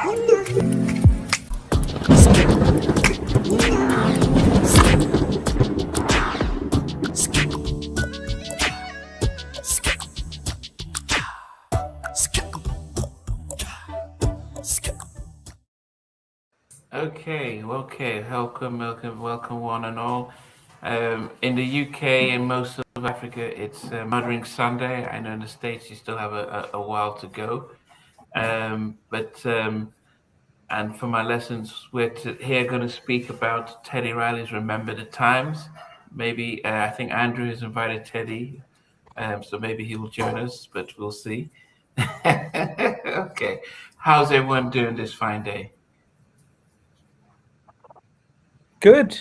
Okay, welcome one and all. In the UK and most of Africa, it's Mothering Sunday. I know in the States you still have a while to go. But And for my lessons, here going to speak about Teddy Riley's "Remember the Times." Maybe I think Andrew has invited Teddy, so maybe he will join us, but we'll see. Okay, how's everyone doing this fine day? Good.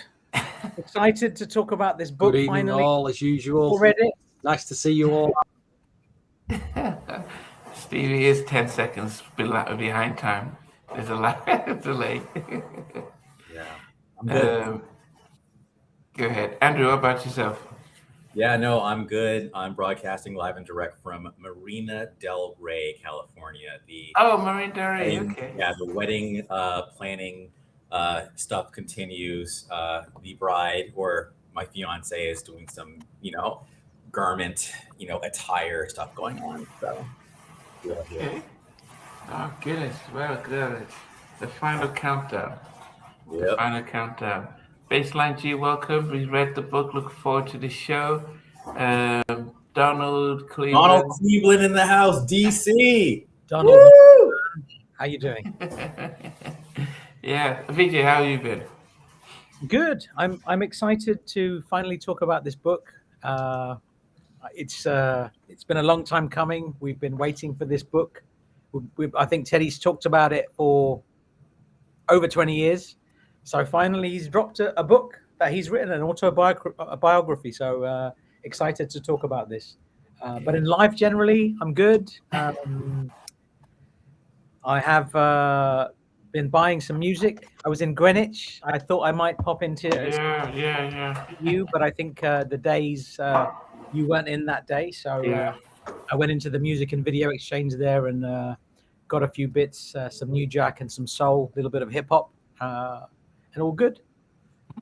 Excited to talk about this book. Good evening, finally. all, as usual. Already. Nice to see you all. Stevie is 10 seconds behind time. There's a delay. Yeah, I'm good. Go ahead. Andrew, how about yourself? Yeah, no, I'm good. I'm broadcasting live and direct from Marina del Rey, California. Marina del Rey, okay. Yeah, the wedding planning stuff continues. The bride, or my fiance, is doing some, garment, attire stuff going on. So, yeah. Okay. Oh, goodness. Well, good. The final countdown. Yep. The final countdown. Baseline G, welcome. We read the book. Look forward to the show. Donald Cleveland in the house, DC. Donald, woo! How you doing? Yeah, Vijay, how have you been? Good. I'm excited to finally talk about this book. It's been a long time coming. We've been waiting for this book. I think Teddy's talked about it for over 20 years. So finally, he's dropped a book that he's written, an autobiography. So excited to talk about this. But in life, generally, I'm good. I have been buying some music. I was in Greenwich. I thought I might pop into you, but I think the days you weren't in that day. So I went into the music and video exchange there and got a few bits, some new jack and some soul, a little bit of hip hop. And all good.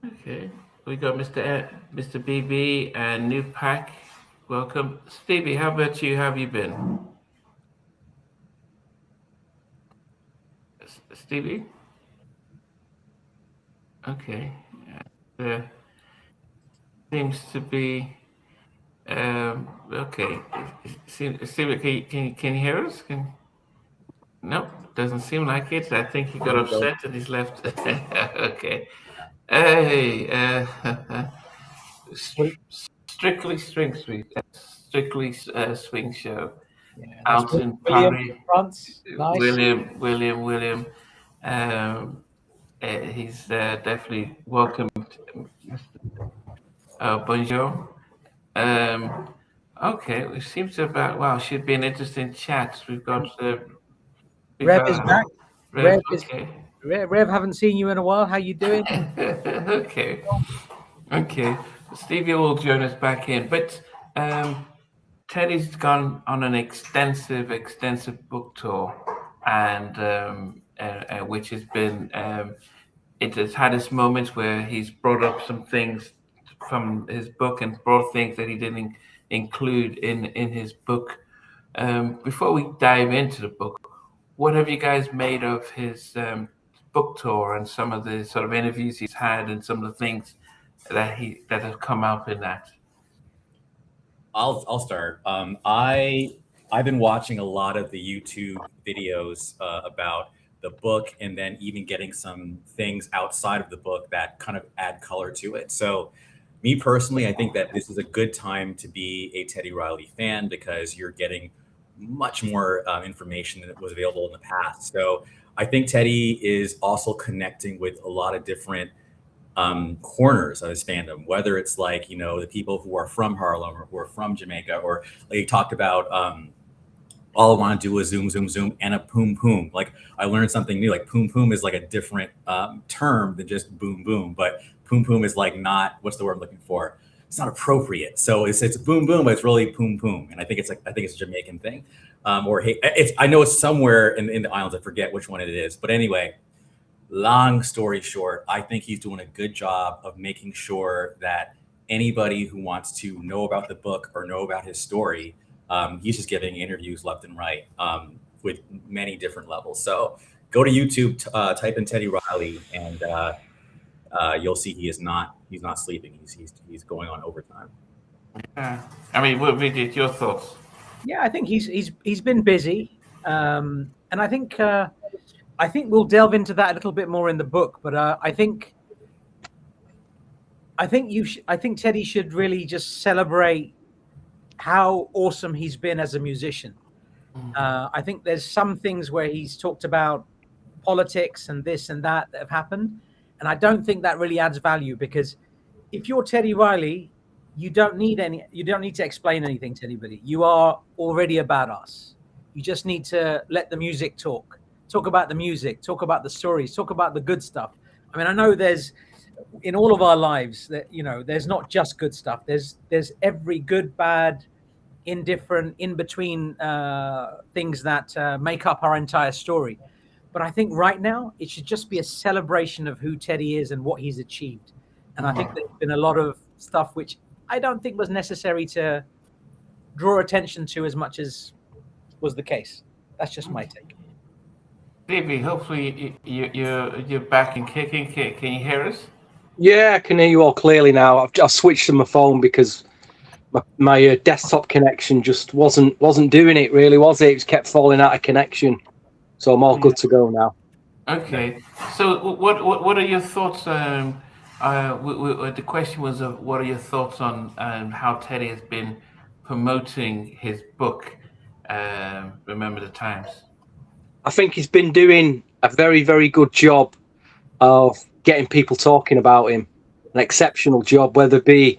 Okay, we got Mr. BB and New Pack. Welcome, Stevie. How about you? How have you been, Stevie? Okay, seems to be okay. Stevie, can you hear us? Nope, doesn't seem like it. I think he got upset and he's left. Okay. Hey, Strictly Swing Show. Yeah, Alton William, France. Nice. William. He's definitely welcome. Bonjour. Okay, it seems should be an interesting chat. We've got Rev is back. Rev, okay. Rev, haven't seen you in a while. How you doing? Okay. Stevie will join us back in, but Teddy's gone on an extensive book tour, and which has been it has had its moments where he's brought up some things from his book and brought things that he didn't include in his book. Before we dive into the book, what have you guys made of his book tour and some of the sort of interviews he's had and some of the things that have come up in that? I'll start. I've been watching a lot of the YouTube videos about the book, and then even getting some things outside of the book that kind of add color to it. So me personally, I think that this is a good time to be a Teddy Riley fan because you're getting much more information than was available in the past. So I think Teddy is also connecting with a lot of different corners of his fandom, whether it's like, the people who are from Harlem or who are from Jamaica, or like he talked about, all I want to do is zoom, zoom, zoom, and a poom, poom. Like I learned something new, like poom, poom is like a different term than just boom, boom, but poom, poom is like not, what's the word I'm looking for? It's not appropriate. So it's boom, boom, but it's really poom, poom. And I think it's a Jamaican thing. I know it's somewhere in the islands. I forget which one it is. But anyway, long story short, I think he's doing a good job of making sure that anybody who wants to know about the book or know about his story, he's just giving interviews left and right with many different levels. So go to YouTube, type in Teddy Riley, and you'll see he's not sleeping. He's going on overtime. Yeah. I mean, what Vijay, your thoughts? Yeah, I think he's been busy, and I think we'll delve into that a little bit more in the book. But I think Teddy should really just celebrate how awesome he's been as a musician. I think there's some things where he's talked about politics and this and that have happened, and I don't think that really adds value, because if you're Teddy Riley, you don't need to explain anything to anybody. You are already a badass. You just need to let the music talk about the music, talk about the stories, talk about the good stuff. I mean, I know there's in all of our lives that, you know, there's not just good stuff. There's every good, bad, indifferent, in between things that make up our entire story. But I think right now it should just be a celebration of who Teddy is and what he's achieved. And I think there's been a lot of stuff which I don't think was necessary to draw attention to as much as was the case. That's just my take. Davey, hopefully you're back and kicking. Can you hear us? Yeah, I can hear you all clearly now. I've switched to my phone because my desktop connection just wasn't doing it, really, was it? It just kept falling out of connection. So I'm all good to go now. Okay. So what are your thoughts? The question was, what are your thoughts on how Teddy has been promoting his book, Remember the Times? I think he's been doing a very, very good job of getting people talking about him. An exceptional job, whether it be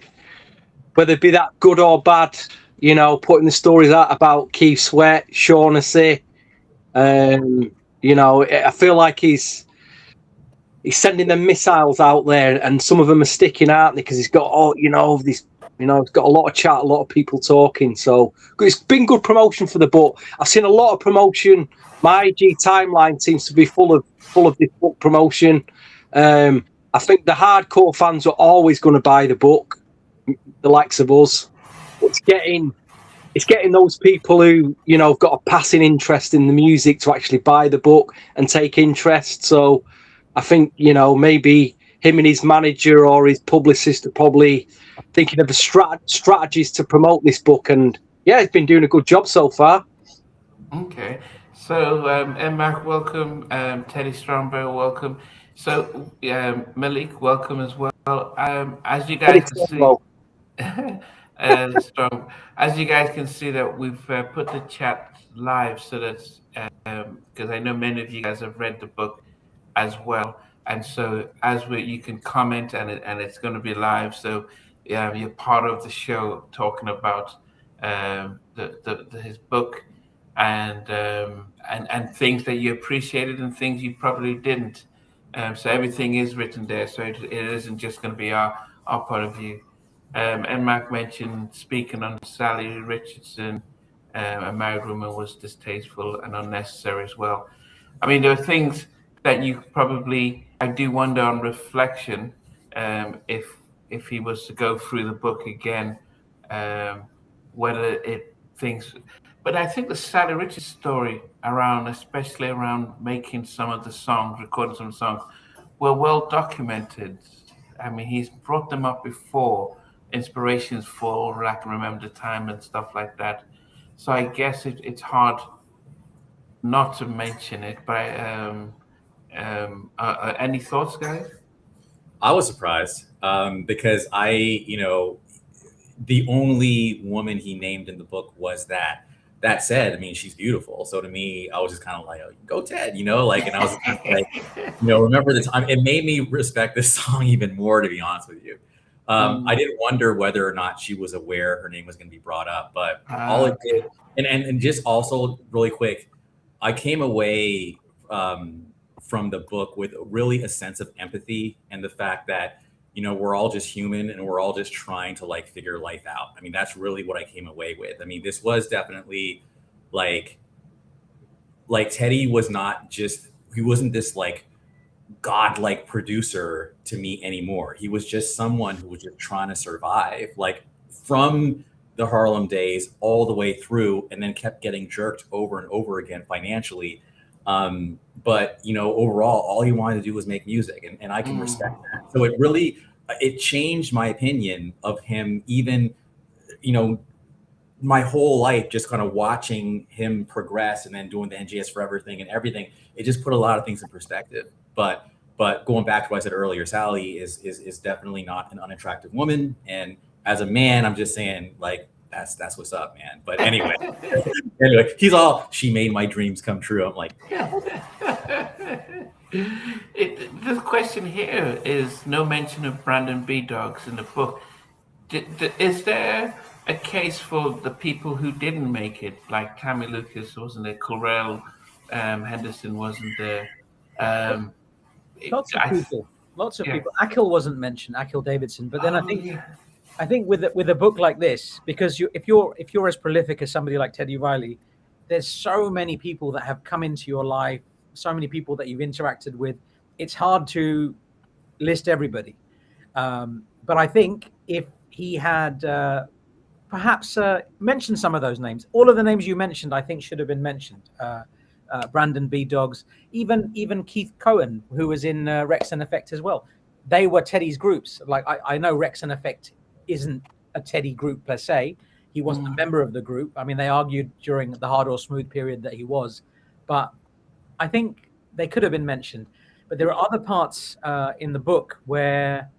that good or bad, you know, putting the stories out about Keith Sweat, Shaughnessy. You know, I feel like he's sending them missiles out there, and some of them are sticking, aren't they? Because he's got he's got a lot of chat, a lot of people talking. So it's been good promotion for the book. I've seen a lot of promotion. My IG timeline seems to be full of this book promotion. I think the hardcore fans are always going to buy the book, the likes of us. It's getting those people who, you know, have got a passing interest in the music to actually buy the book and take interest. So I think, you know, maybe him and his manager or his publicist are probably thinking of strategies to promote this book. And yeah, he's been doing a good job so far. Okay. So, Mark, welcome. Teddy Stromberg, welcome. So, Malik, welcome as well. As you guys can see, as you guys can see that we've put the chat live, so that's because I know many of you guys have read the book as well, and so you can comment, and it's going to be live. So, you're part of the show talking about his book. And things that you appreciated and things you probably didn't. So everything is written there. So it isn't just going to be our point of view. And Mark mentioned speaking on Sally Richardson, a married woman, was distasteful and unnecessary as well. I mean, there are things that you probably, I do wonder on reflection, if he was to go through the book again, whether things. But I think the Sally Richards story especially around making some of the songs, recording some songs, were well documented. I mean, he's brought them up before, inspirations for I Can Remember the Time and stuff like that. So I guess it's hard not to mention it. But any thoughts, guys? I was surprised because the only woman he named in the book was that. That said, I mean, she's beautiful. So to me, I was just kind of like, oh, go Ted, you know, like, and I was kind of like, you know, remember the time. It made me respect this song even more, to be honest with you. I did wonder whether or not she was aware her name was going to be brought up, but all it did, and just also really quick, I came away from the book with really a sense of empathy and the fact that, you know, we're all just human and we're all just trying to like figure life out. I mean, that's really what I came away with. I mean, this was definitely like like Teddy was not just, he wasn't this like godlike producer to me anymore. He was just someone who was just trying to survive, like from the Harlem days all the way through, and then kept getting jerked over and over again financially. But you know, overall, all he wanted to do was make music, and I can respect that. So it changed my opinion of him, even, you know, my whole life, just kind of watching him progress and then doing the NGS Forever thing and everything. It just put a lot of things in perspective. But going back to what I said earlier, Sally is definitely not an unattractive woman. And as a man, I'm just saying, like, that's what's up, man. But anyway, he's all, she made my dreams come true. I'm like, the question here is no mention of Brandon B. Dogs in the book. Is there a case for the people who didn't make it, like Tammy Lucas wasn't there, Corell Henderson wasn't there? Lots of people. Akhil wasn't mentioned, Akhil Davidson. But then I think with a book like this, because if you're as prolific as somebody like Teddy Riley, there's so many people that have come into your life, so many people that you've interacted with. It's hard to list everybody. But I think if he had perhaps mentioned some of those names, all of the names you mentioned, I think should have been mentioned. Brandon B. Dogs, even Keith Cohen, who was in Rex and Effect as well. They were Teddy's groups. Like I know Rex and Effect isn't a Teddy group per se. He wasn't a member of the group. I mean, they argued during the Hard or Smooth period that he was, but I think they could have been mentioned. But there are other parts in the book where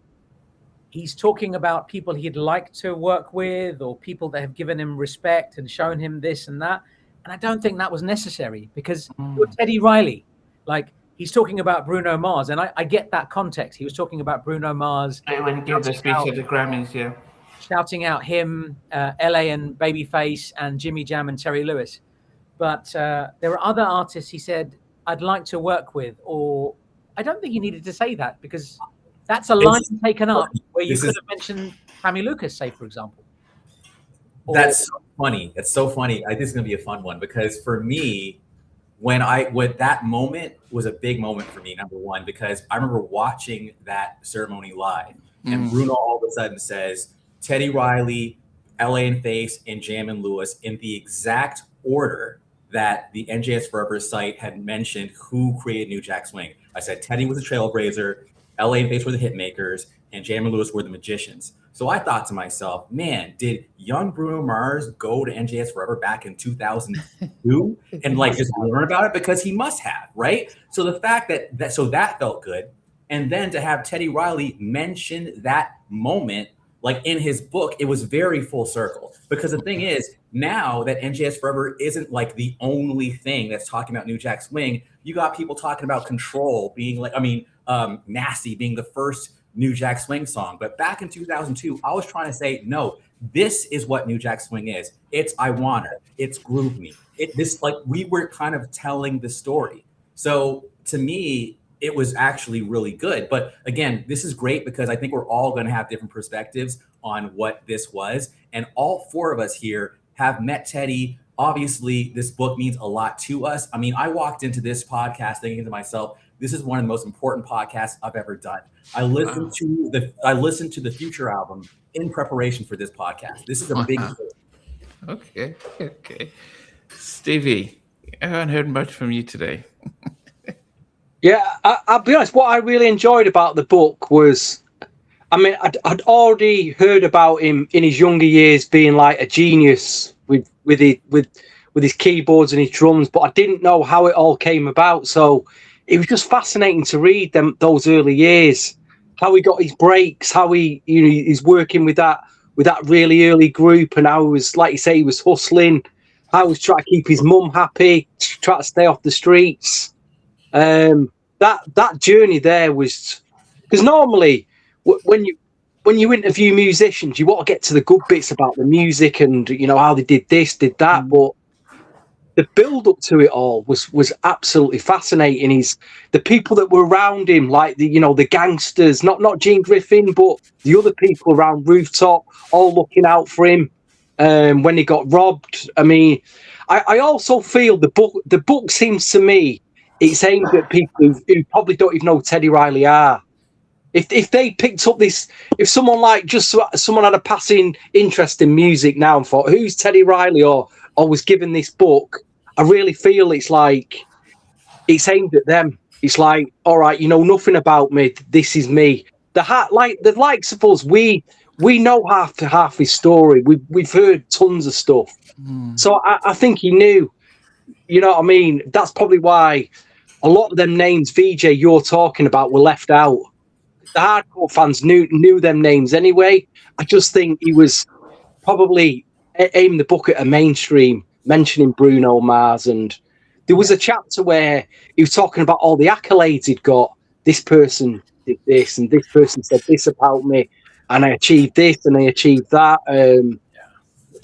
he's talking about people he'd like to work with or people that have given him respect and shown him this and that. And I don't think that was necessary because you're Teddy Riley. Like, he's talking about Bruno Mars. And I get that context. He was talking about Bruno Mars. When he gave the speech at the Grammys, yeah. Shouting out him, LA and Babyface and Jimmy Jam and Terry Lewis. But there are other artists he said, I'd like to work with. Or I don't think he needed to say that because that's a line taken up where you could have mentioned Tammy Lucas, say, for example. That's so funny. That's so funny. I think it's going to be a fun one because for me, when that moment was a big moment for me, number one, because I remember watching that ceremony live and Bruno all of a sudden says, Teddy Riley, LA and Face, and Jam and Lewis in the exact order that the NJS Forever site had mentioned who created New Jack Swing. I said Teddy was the trailblazer, LA and Face were the hit makers, and Jam and Lewis were the magicians. So I thought to myself, man, did young Bruno Mars go to NJS Forever back in 2002 and like just learn about it? Because he must have, right? So the fact that felt good. And then to have Teddy Riley mention that moment, like in his book, it was very full circle. Because the thing is, now that NJS Forever isn't like the only thing that's talking about New Jack Swing, you got people talking about Control being like, Nasty being the first New Jack Swing song. But back in 2002, I was trying to say, no, this is what New Jack Swing is. It's I Wanna, it's Groove Me. We were kind of telling the story. So to me, it was actually really good. But again, this is great because I think we're all going to have different perspectives on what this was. And all four of us here have met Teddy. Obviously, this book means a lot to us. I mean, I walked into this podcast thinking to myself, this is one of the most important podcasts I've ever done. I listened to the Future album in preparation for this podcast. This is a big deal. Okay. Stevie, I haven't heard much from you today. Yeah, I'll be honest. What I really enjoyed about the book was, I'd already heard about him in his younger years being like a genius with his keyboards and his drums, but I didn't know how it all came about. So it was just fascinating to read those early years, how he got his breaks, how he's working with that really early group, and how he was, like you say, he was hustling, how he was trying to keep his mum happy, try to stay off the streets. That journey there was, because normally when you interview musicians, you want to get to the good bits about the music and how they did this, did that, but the build up to it all was absolutely fascinating. The people that were around him, like the gangsters, not Gene Griffin, but the other people around Rooftop, all looking out for him. when he got robbed. I mean, I also feel the book seems to me it's aimed at people who probably don't even know who Teddy Riley are. If they picked up this, if someone like just someone had a passing interest in music now and thought, who's Teddy Riley, or was given this book, I really feel it's like it's aimed at them. It's like, all right, you know nothing about me. This is me. The likes of us, we know half his story. We've heard tons of stuff. So I think he knew. You know what I mean? That's probably why a lot of them names, VJ, you're talking about, were left out. The hardcore fans knew them names anyway. I just think he was probably aiming the book at a mainstream, mentioning Bruno Mars, and there was a chapter where he was talking about all the accolades he'd got. This person did this, and this person said this about me, and I achieved this, and I achieved that.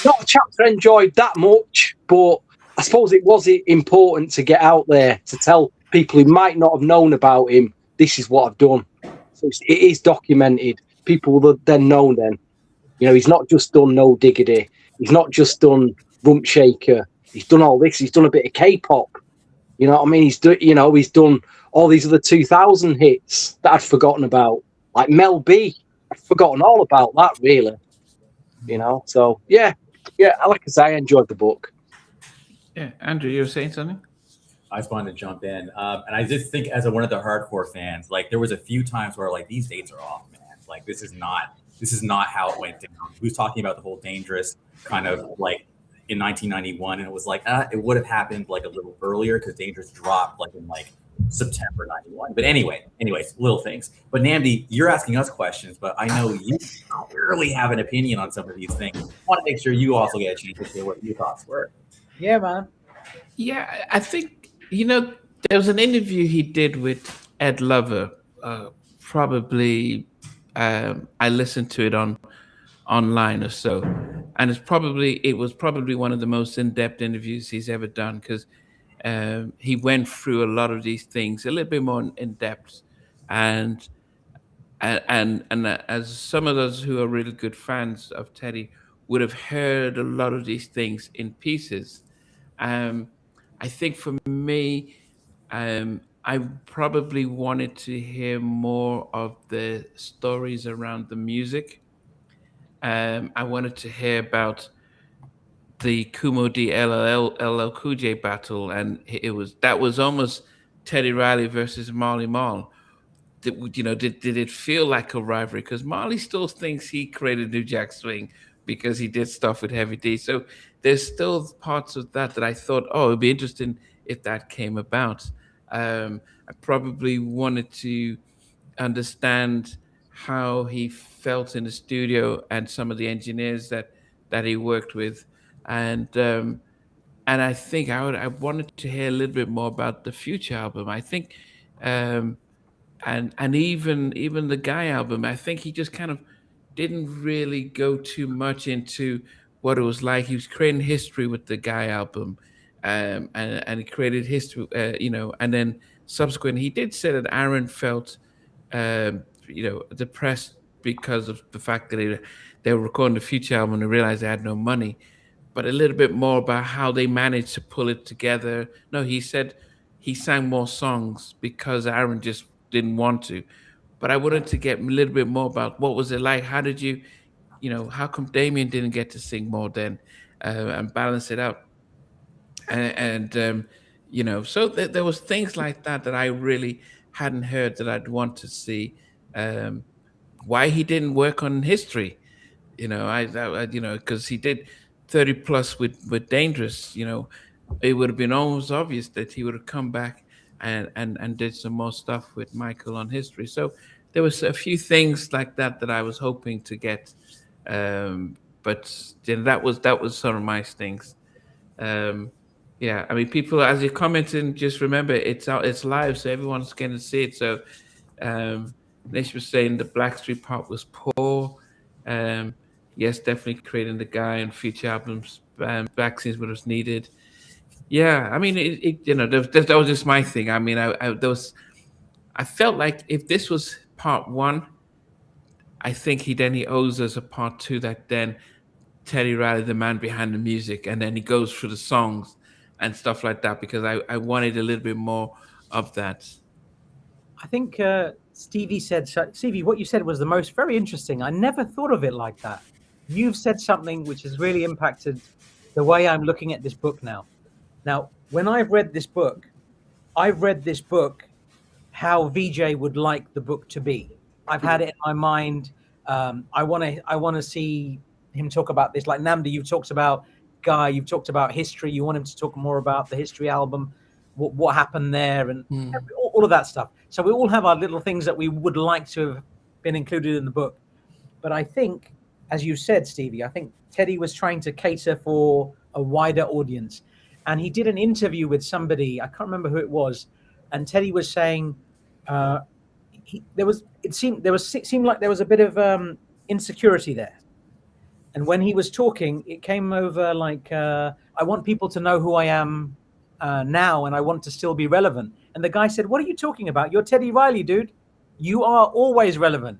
Not a chapter I enjoyed that much, but I suppose it was important to get out there to tell people who might not have known about him, this is what I've done. So it is documented. People will then know then. You know, he's not just done No Diggity. He's not just done Rump Shaker. He's done all this. He's done a bit of K-pop. You know what I mean? He's done all these other 2000 hits that I'd forgotten about. Like Mel B. I'd forgotten all about that, really. You know? So, yeah, like I say, I enjoyed the book. Yeah, Andrew, you were saying something? I just wanted to jump in. And I just think as one of the hardcore fans, like there was a few times where like these dates are off, man. Like this is not how it went down. He was talking about the whole Dangerous kind of like in 1991, and it was like it would have happened like a little earlier because Dangerous dropped like in like September 91. But anyways, little things. But Namdi, you're asking us questions, but I know you clearly have an opinion on some of these things. I want to make sure you also get a chance to say what your thoughts were. Yeah, man. Yeah, I think, there was an interview he did with Ed Lover. Probably, I listened to it online or so, and it was probably one of the most in-depth interviews he's ever done, because he went through a lot of these things a little bit more in depth, and as some of those who are really good fans of Teddy would have heard a lot of these things in pieces. I think for me, I probably wanted to hear more of the stories around the music. I wanted to hear about the Kumo D LL Cool J battle, and that was almost Teddy Riley versus Marley Marl. Did it feel like a rivalry? Because Marley still thinks he created New Jack Swing because he did stuff with Heavy D. So there's still parts of that I thought, it'd be interesting if that came about. I probably wanted to understand how he felt in the studio and some of the engineers that he worked with, and I think I wanted to hear a little bit more about the Future album. I think, and even the Guy album, I think he just kind of didn't really go too much into what it was like. He was creating history with the Guy album, and he created history, and then subsequently he did say that Aaron felt, depressed because of the fact that they were recording the Future album and they realized they had no money. But a little bit more about how they managed to pull it together. No, he said he sang more songs because Aaron just didn't want to. But I wanted to get a little bit more about what was it like. How did you, how come Damien didn't get to sing more then, and balance it out? So there was things like that I really hadn't heard that I'd want to see. Why he didn't work on history, because he did 30 plus with Dangerous. It would have been almost obvious that he would have come back and did some more stuff with Michael on history. So there was a few things like that I was hoping to get, but that was some of my things. Yeah, I mean, people, as you're commenting, just remember it's live, so everyone's going to see it. So Nish was saying the Blackstreet part was poor. Yes, definitely creating the Guy and Future albums, vaccines what was needed. Yeah, I mean, that was just my thing. I mean, I felt like if this was part one, I think he owes us a part two that then Teddy Riley, the man behind the music, and then he goes through the songs and stuff like that, because I wanted a little bit more of that. I think Stevie said, Stevie, what you said was the most very interesting. I never thought of it like that. You've said something which has really impacted the way I'm looking at this book now. Now, when I've read this book how VJ would like the book to be. I've had it in my mind. I want to see him talk about this. Like Namdi, you've talked about Guy, you've talked about history. You want him to talk more about the history album, what happened there, and all of that stuff. So we all have our little things that we would like to have been included in the book. But I think, as you said, Stevie, I think Teddy was trying to cater for a wider audience. And he did an interview with somebody, I can't remember who it was, and Teddy was saying it seemed like there was a bit of insecurity there. And when he was talking, it came over like, I want people to know who I am now, and I want to still be relevant. And the guy said, what are you talking about? You're Teddy Riley, dude. You are always relevant.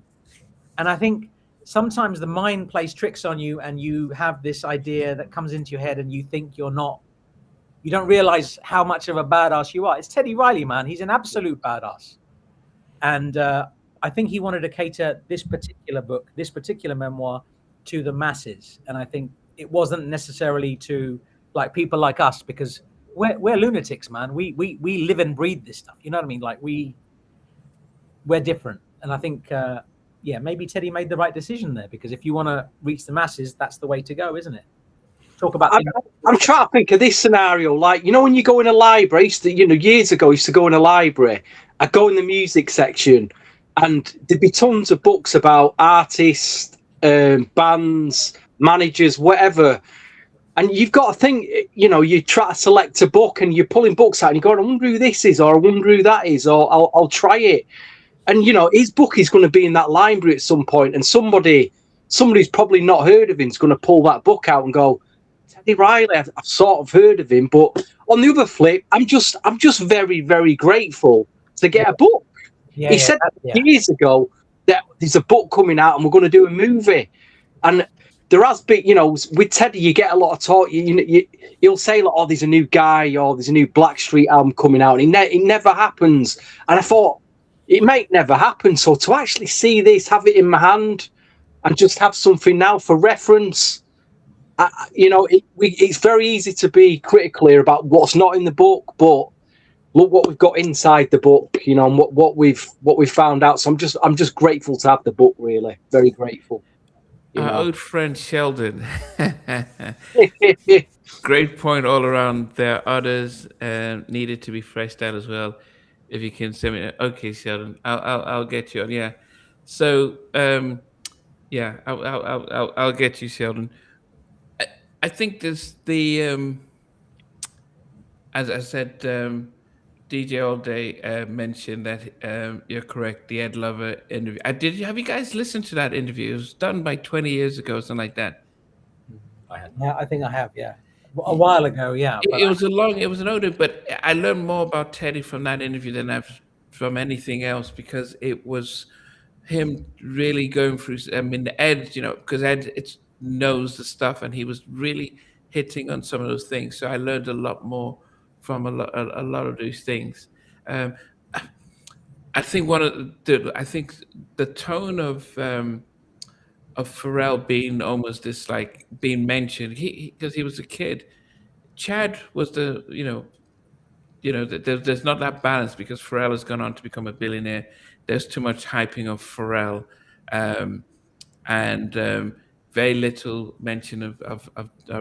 And I think sometimes the mind plays tricks on you, and you have this idea that comes into your head, and you think you don't realize how much of a badass you are. It's Teddy Riley, man. He's an absolute badass. And I think he wanted to cater this particular book, this particular memoir, to the masses. And I think it wasn't necessarily to like people like us, because we're lunatics, man. We live and breathe this stuff. You know what I mean? Like we're different. And I think, maybe Teddy made the right decision there, because if you want to reach the masses, that's the way to go, isn't it? Talk about. I'm trying to think of this scenario. Like, when you go in a library, years ago, I used to go in a library. I'd go in the music section, and there'd be tons of books about artists, bands, managers, whatever. And you've got to think, you try to select a book, and you're pulling books out, and you go, I wonder who this is, or I wonder who that is, or I'll try it. And, his book is going to be in that library at some point, and somebody's probably not heard of him is going to pull that book out and go, Teddy Riley, I've sort of heard of him. But on the other flip, I'm just very, very grateful to get a book. He said years ago that there's a book coming out and we're going to do a movie. And there has been, with Teddy, you get a lot of talk. He'll say, like, oh, there's a new Guy, or there's a new Blackstreet album coming out. And it never happens. And I thought, it might never happen. So to actually see this, have it in my hand, and just have something now for reference, it's very easy to be critical here about what's not in the book, but look what we've got inside the book, and what we've found out. So I'm just grateful to have the book, really, very grateful. Our old friend Sheldon. Great point all around. There are others needed to be fleshed out as well. If you can send me, okay, Sheldon, I'll get you on. Yeah, so I'll get you, Sheldon. I think there's the as I said, DJ All Day mentioned that you're correct. The Ed Lover interview. Have you guys listened to that interview? It was done by 20 years ago, something like that. I think I have. Yeah, a while ago. Yeah, it was an older, but I learned more about Teddy from that interview than I've from anything else, because it was him really going through. I mean, Ed, because Ed knows the stuff, and he was really hitting on some of those things. So I learned a lot more from a lot of these things. I think the tone of Pharrell being almost this, like, being mentioned, because he was a kid. Chad was there's not that balance, because Pharrell has gone on to become a billionaire. There's too much hyping of Pharrell, and very little mention of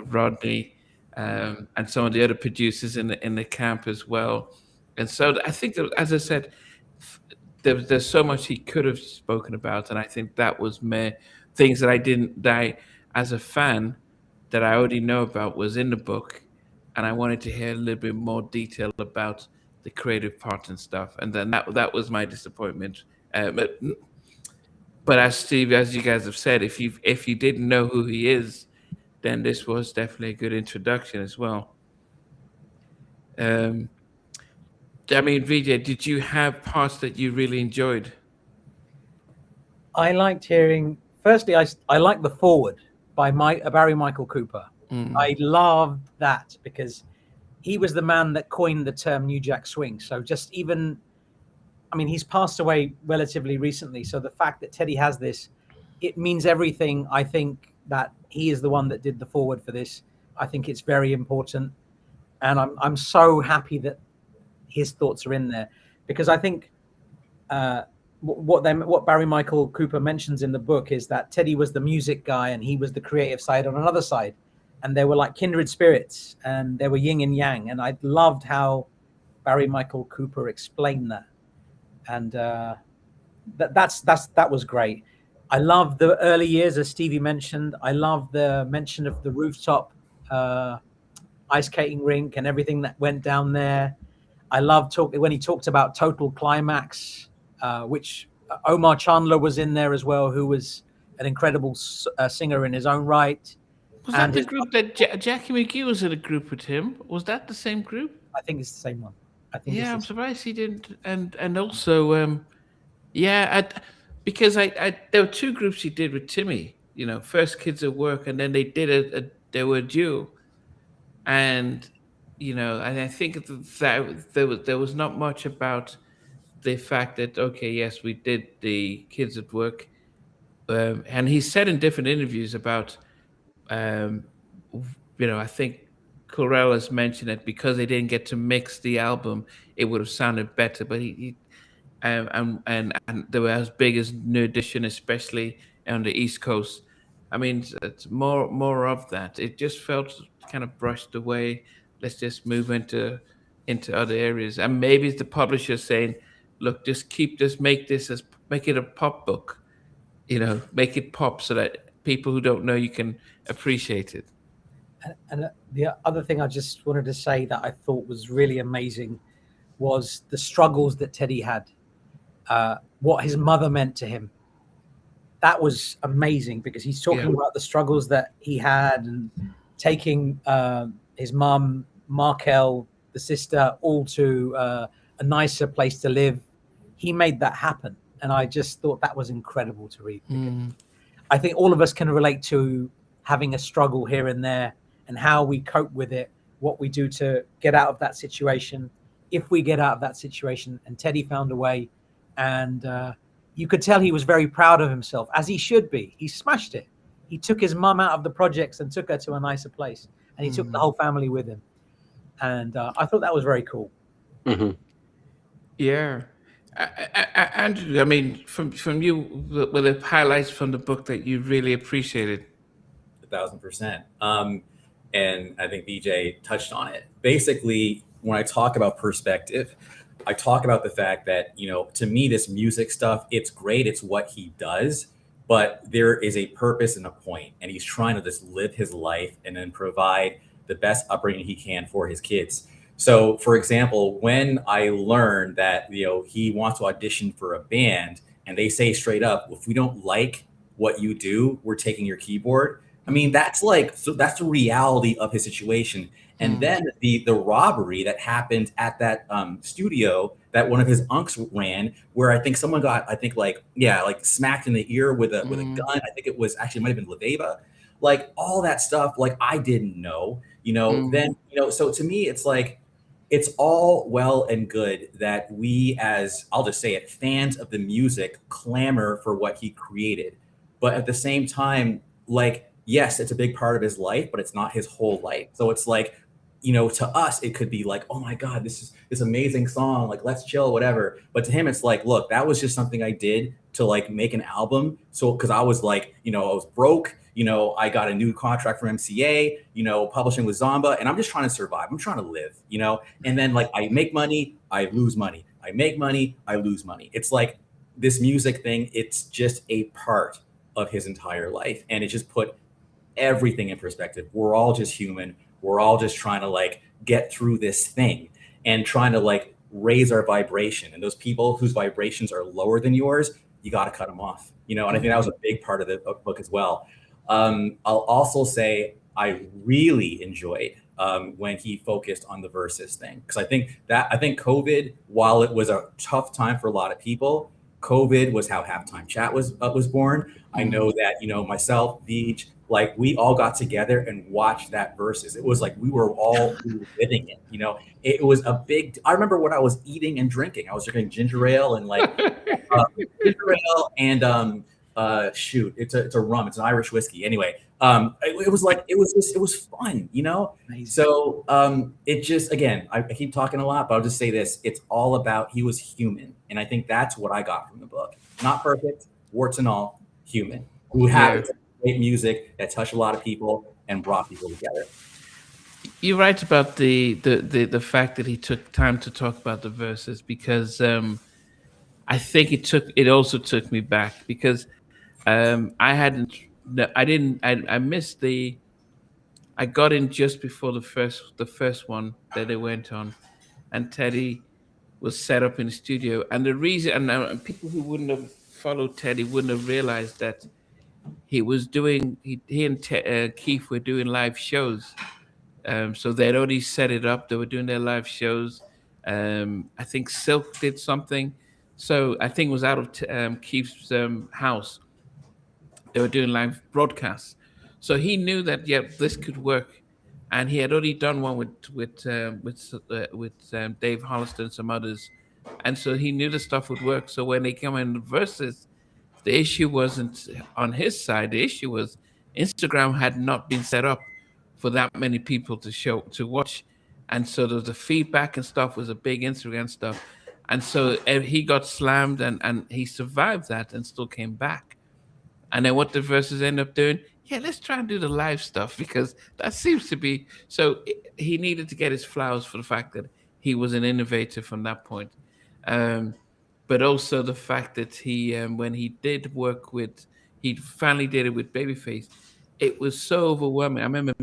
Rodney, and some of the other producers in the camp as well. And so I think that, as I said, there's so much he could have spoken about, and I think that was things that I as a fan, that I already know about, was in the book, and I wanted to hear a little bit more detail about the creative part and stuff. And then that was my disappointment. But as you guys have said, if you didn't know who he is, then this was definitely a good introduction as well. I mean, Vijay, did you have parts that you really enjoyed? I liked hearing. Firstly, I liked the forward. by Barry Michael Cooper. I loved that because he was the man that coined the term New Jack Swing. So just even, I mean, he's passed away relatively recently. So the fact that Teddy has this, it means everything. I think that he is the one that did the forward for this. I think it's very important. And I'm so happy that his thoughts are in there, because I think what Barry Michael Cooper mentions in the book is that Teddy was the music guy and he was the creative side on another side. And they were like kindred spirits and they were yin and yang. And I loved how Barry Michael Cooper explained that. And that was great. I love the early years, as Stevie mentioned. I love the mention of the rooftop ice skating rink and everything that went down there. I love when he talked about Total Climax, which Omar Chandler was in there as well, who was an incredible singer in his own right. Was that the group that Jackie McGee was in a group with him? Was that the same group? I think it's the same one. I think. Yeah, I'm surprised he didn't. And also, because I there were two groups he did with Timmy. You know, first Kids at Work, and then they did they were a duo. And you know, and I think that there was not much about the fact that okay, yes, we did the Kids at Work, and he said in different interviews about, you know, I think Corell has mentioned it because they didn't get to mix the album, it would have sounded better. But he and they were as big as New Edition, especially on the East Coast. I mean, it's more of that. It just felt kind of brushed away. Let's just move into other areas, and maybe it's the publisher saying, "Look, just keep this, make it a pop book, you know, make it pop so that people who don't know you can appreciate it." And the other thing I just wanted to say that I thought was really amazing was the struggles that Teddy had, what his mother meant to him. That was amazing because he's talking about the struggles that he had and taking his mum, Markel, the sister, all to a nicer place to live. He made that happen. And I just thought that was incredible to read. I think all of us can relate to having a struggle here and there and how we cope with it, what we do to get out of that situation, if we get out of that situation. And Teddy found a way. And you could tell he was very proud of himself, as he should be. He smashed it. He took his mum out of the projects and took her to a nicer place. And he took the whole family with him. And I thought that was very cool. Mm-hmm. Yeah. Andrew, I mean, from you, were the highlights from the book that you really appreciated? 1,000%. And I think BJ touched on it. Basically, when I talk about perspective, I talk about the fact that, you know, to me, this music stuff, it's great. It's what he does, but there is a purpose and a point, and he's trying to just live his life and then provide the best upbringing he can for his kids. So, for example, when I learned that, you know, he wants to audition for a band and they say straight up, if we don't like what you do, we're taking your keyboard. I mean, that's the reality of his situation. And then the robbery that happened at that studio that one of his unks ran, where I think someone got, smacked in the ear with a gun. I think it might have been Leveva. Like all that stuff, like I didn't know, then, so to me, it's like, it's all well and good that we, as I'll just say it, fans of the music clamor for what he created. But at the same time, like, yes, it's a big part of his life, but it's not his whole life. So it's like, to us, it could be like, oh my God, this is this amazing song, like, let's chill, whatever. But to him, it's like, look, that was just something I did to like make an album. So, cause I was like, I was broke, I got a new contract from MCA, publishing with Zomba, and I'm just trying to survive. I'm trying to live, and then like I make money, I lose money. I make money, I lose money. It's like this music thing, it's just a part of his entire life. And it just put everything in perspective. We're all just human. We're all just trying to like get through this thing and trying to like raise our vibration. And those people whose vibrations are lower than yours, you got to cut them off, and I think that was a big part of the book as well. I'll also say I really enjoyed when he focused on the verses thing, because I think COVID, while it was a tough time for a lot of people, COVID was how Halftime Chat was born. I know that, myself, Beach, like we all got together and watched that versus. It was like we were living it. You know, it was a big. I remember what I was eating and drinking. I was drinking ginger ale and like ginger ale and shoot, it's a rum. It's an Irish whiskey. Anyway, it was like it was fun. You know, Amazing. so it just again, I keep talking a lot, but I'll just say this: it's all about he was human, and I think that's what I got from the book. Not perfect, warts and all, human who had great music that touched a lot of people and brought people together. You're right about the fact that he took time to talk about the verses, because I think it also took me back, because I missed I got in just before the first one that they went on, and Teddy was set up in the studio. And the reason, and people who wouldn't have followed Teddy wouldn't have realized that he was doing, he and Keith were doing live shows. So they'd already set it up. They were doing their live shows. I think Silk did something. So I think it was out of Keith's house. They were doing live broadcasts. So he knew that, yeah, this could work. And he had already done one with Dave Hollister and some others. And so he knew the stuff would work. So when they come in versus, the issue wasn't on his side. The issue was Instagram had not been set up for that many people to watch. And so the feedback and stuff was a big Instagram stuff. And so he got slammed, and he survived that and still came back. And then what the verses end up doing, yeah, let's try and do the live stuff, because that seems to be, so he needed to get his flowers for the fact that he was an innovator from that point. But also the fact that he, when he did work with, he finally did it with Babyface, it was so overwhelming. I remember,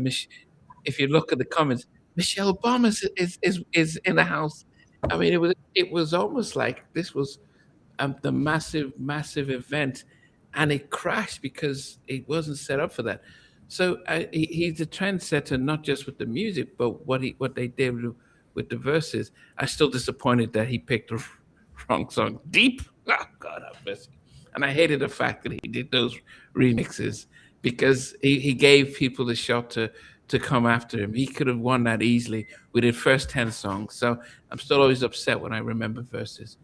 if you look at the comments, Michelle Obama is in the house. I mean, it was almost like this was the massive event, and it crashed because it wasn't set up for that. So he's a trendsetter, not just with the music, but what they did with the verses. I'm still disappointed that he picked the wrong song. Deep, oh God have mercy. And I hated the fact that he did those remixes, because he gave people the shot to come after him. He could have won that easily with his first 10 songs. So I'm still always upset when I remember verses.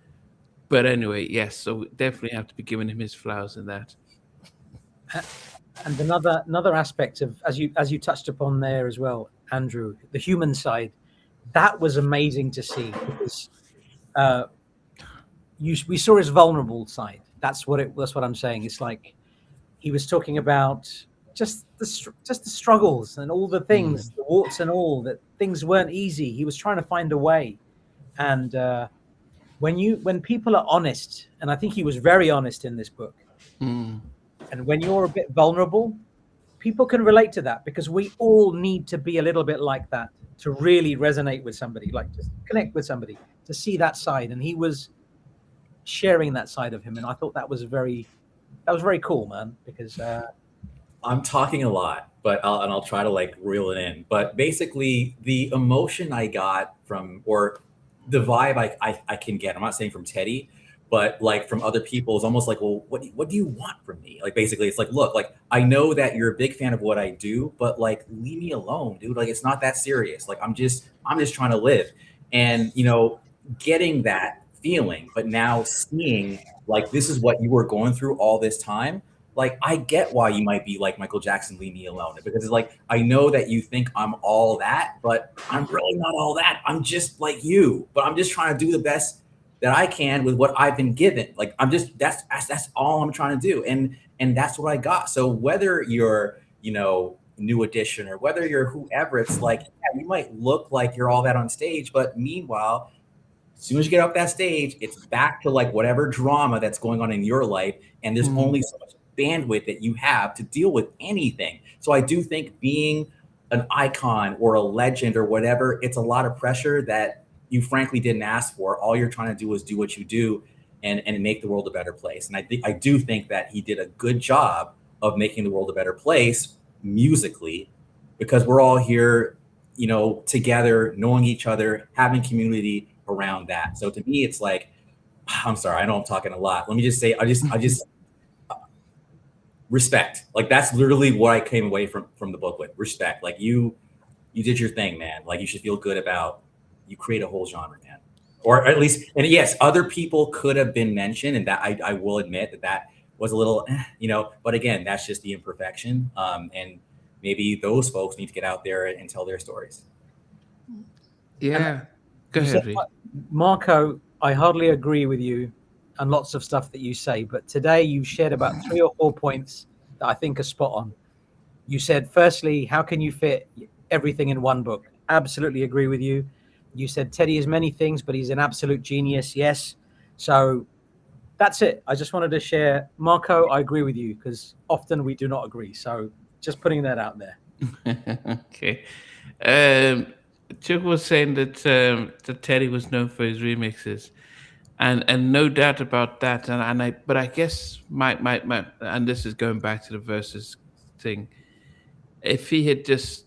But anyway, yes, so definitely have to be giving him his flowers in that. And another aspect of, as you touched upon there as well, Andrew, the human side, that was amazing to see, because we saw his vulnerable side. That's what I'm saying. It's like he was talking about just the struggles and all the things, the warts and all, that things weren't easy. He was trying to find a way, and when people are honest, and I think he was very honest in this book, and when you're a bit vulnerable, people can relate to that, because we all need to be a little bit like that to really resonate with somebody, like to connect with somebody, to see that side. And he was sharing that side of him, and I thought that was very cool, man, because I'm talking a lot, but I'll try to like reel it in. But basically, the emotion I got from, or the vibe I can get, I'm not saying from Teddy, but like from other people, is almost like, well, what do you want from me? Like, basically, it's like, look, like, I know that you're a big fan of what I do, but like, leave me alone, dude. Like, it's not that serious. Like, I'm just trying to live. And, you know, getting that feeling, but now seeing like, this is what you were going through all this time. Like, I get why you might be like Michael Jackson, leave me alone, because it's like, I know that you think I'm all that, but I'm really not all that. I'm just like you, but I'm just trying to do the best that I can with what I've been given. Like, that's all I'm trying to do. And that's what I got. So whether you're, you know, New Edition, or whether you're whoever, it's like, yeah, you might look like you're all that on stage, but meanwhile, as soon as you get up that stage, it's back to like whatever drama that's going on in your life. And there's only so much bandwidth that you have to deal with anything. So I do think being an icon or a legend or whatever, it's a lot of pressure that you frankly didn't ask for. All you're trying to do is do what you do and make the world a better place. And I do think that he did a good job of making the world a better place musically, because we're all here, you know, together, knowing each other, having community around that. So to me, it's like, I'm sorry, I know I'm talking a lot. Let me just say, respect. Like that's literally what I came away from the book with. Respect. Like you did your thing, man. Like you should feel good about you create a whole genre, man. Or at least, and yes, other people could have been mentioned, and that I will admit that was a little, but again, that's just the imperfection. And maybe those folks need to get out there and tell their stories. Yeah. Go You ahead, said, Ree. Marco, I hardly agree with you and lots of stuff that you say, but today you shared about 3 or 4 points that I think are spot on. You said, firstly, how can you fit everything in one book? Absolutely agree with you. You said Teddy is many things, but he's an absolute genius. Yes. So that's it. I just wanted to share. Marco, I agree with you because often we do not agree. So just putting that out there. Okay. Chuck was saying that Teddy was known for his remixes, and no doubt about that. But I guess my and this is going back to the versus thing. If he had just,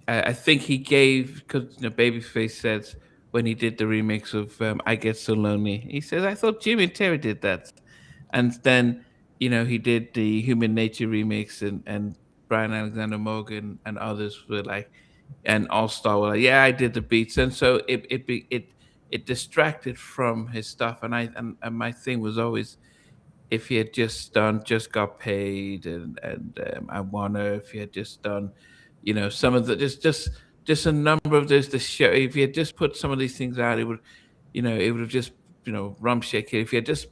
I think he gave, because Babyface says when he did the remix of "I Get So Lonely," he says, "I thought Jimmy and Terry did that," and then he did the Human Nature remix, and Brian Alexander Morgan and others were like, and All Star were like, "Yeah, I did the beats," and so it distracted from his stuff, and my thing was always, if he had just done Just Got Paid and I Wanna, if he had just done, some of the just a number of those, the show, if he had just put some of these things out, it would, it would have just, rump shaken. If he had just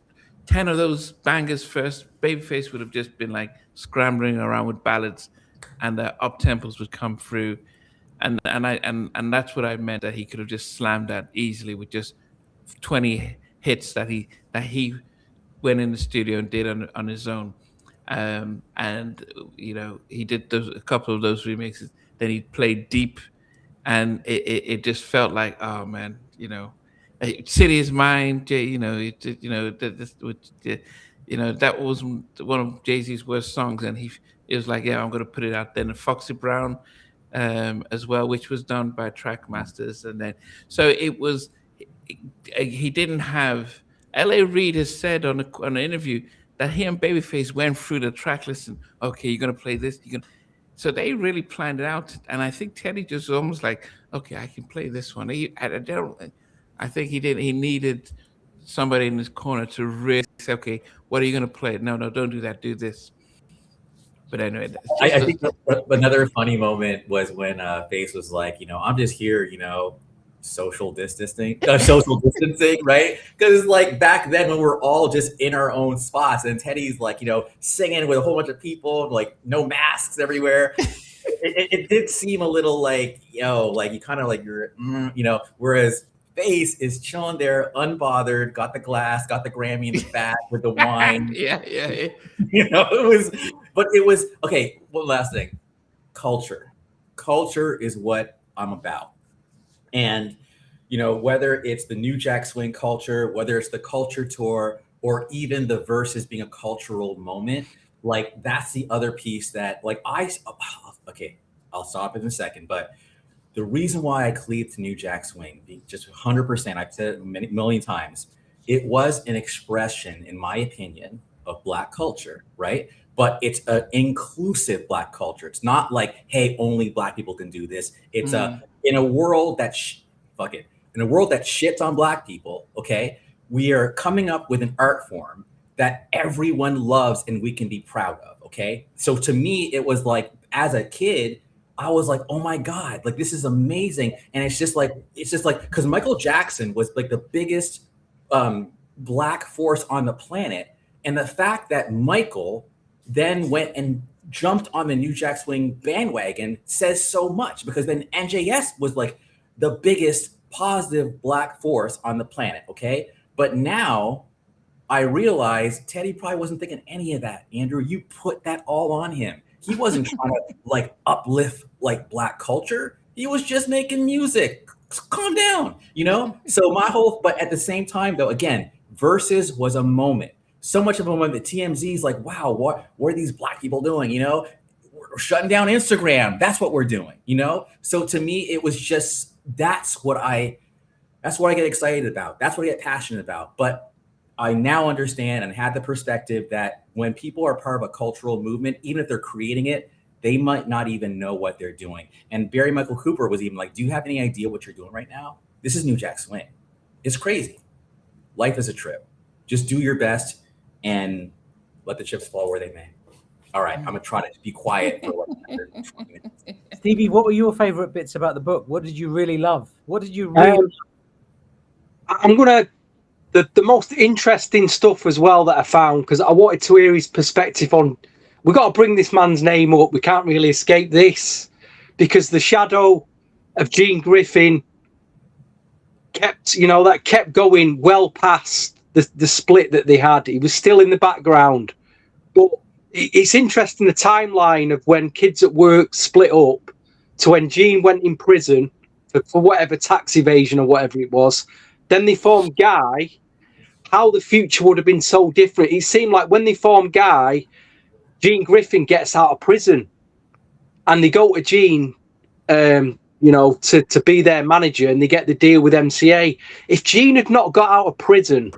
10 of those bangers first, Babyface would have just been like scrambling around with ballads, and the up tempos would come through. And that's what I meant, that he could have just slammed that easily with just 20 hits that he went in the studio and did on his own. And he did a couple of those remixes. Then he played deep, and it just felt like, oh man, City is Mine. That was one of Jay-Z's worst songs, and it was like, yeah, I'm going to put it out there. And Foxy Brown, as well, which was done by Trackmasters, and then so it was. He didn't have. L.A. Reid has said on an interview that he and Babyface went through the track list and, okay, you're gonna play this. So they really planned it out, and I think Teddy just almost like, okay, I can play this one. I think he did. He needed somebody in his corner to really say, okay, what are you gonna play? No, don't do that. Do this. But anyway, I think another funny moment was when Face was like, I'm just here, social distancing, right? Because like back then when we're all just in our own spots, and Teddy's like, singing with a whole bunch of people, like no masks everywhere. It did seem a little like, like you kind of like you're, whereas Face is chilling there, unbothered, got the glass, got the Grammy in the back with the wine. yeah. It was okay. One last thing, culture is what I'm about. And, whether it's the New Jack Swing culture, whether it's the culture tour, or even the verses being a cultural moment, like that's the other piece that like I'll stop in a second. But the reason why I cleaved to New Jack Swing, just 100%, I've said it many million times, it was an expression, in my opinion, of Black culture, right? But it's an inclusive Black culture. It's not like, hey, only Black people can do this. It's in a world that in a world that shits on Black people, okay, we are coming up with an art form that everyone loves and we can be proud of, okay? So to me, it was like, as a kid, I was like, oh my God, like this is amazing. And it's just like, because Michael Jackson was like the biggest Black force on the planet. And the fact that Michael then went and jumped on the New Jack Swing bandwagon says so much, because then NJS was like the biggest positive Black force on the planet, okay? But now I realize Teddy probably wasn't thinking any of that. Andrew, you put that all on him. He wasn't trying to like uplift like Black culture. He was just making music. Calm down, So but at the same time though, again, Versus was a moment. So much of a moment that TMZ's like, wow, what are these Black people doing? We're shutting down Instagram. That's what we're doing, So to me, it was just, that's what I get excited about. That's what I get passionate about. But I now understand and had the perspective that when people are part of a cultural movement, even if they're creating it, they might not even know what they're doing. And Barry Michael Cooper was even like, do you have any idea what you're doing right now? This is New Jack Swing. It's crazy. Life is a trip. Just do your best and let the chips fall where they may. All right, I'm gonna try to be quiet for 20 minutes. Stevie, what were your favorite bits about the book? What did you really love? What did you really? I'm gonna the most interesting stuff as well that I found, because I wanted to hear his perspective on. We got to bring this man's name up. We can't really escape this, because the shadow of Gene Griffin kept going well past the split that they had. He was still in the background, but it's interesting the timeline of when Kids at Work split up to when Gene went in prison for whatever tax evasion or whatever it was. Then they formed Guy. How the future would have been so different. It seemed like when they formed Guy, Gene Griffin gets out of prison and they go to Gene, to be their manager, and they get the deal with MCA. If Gene had not got out of prison,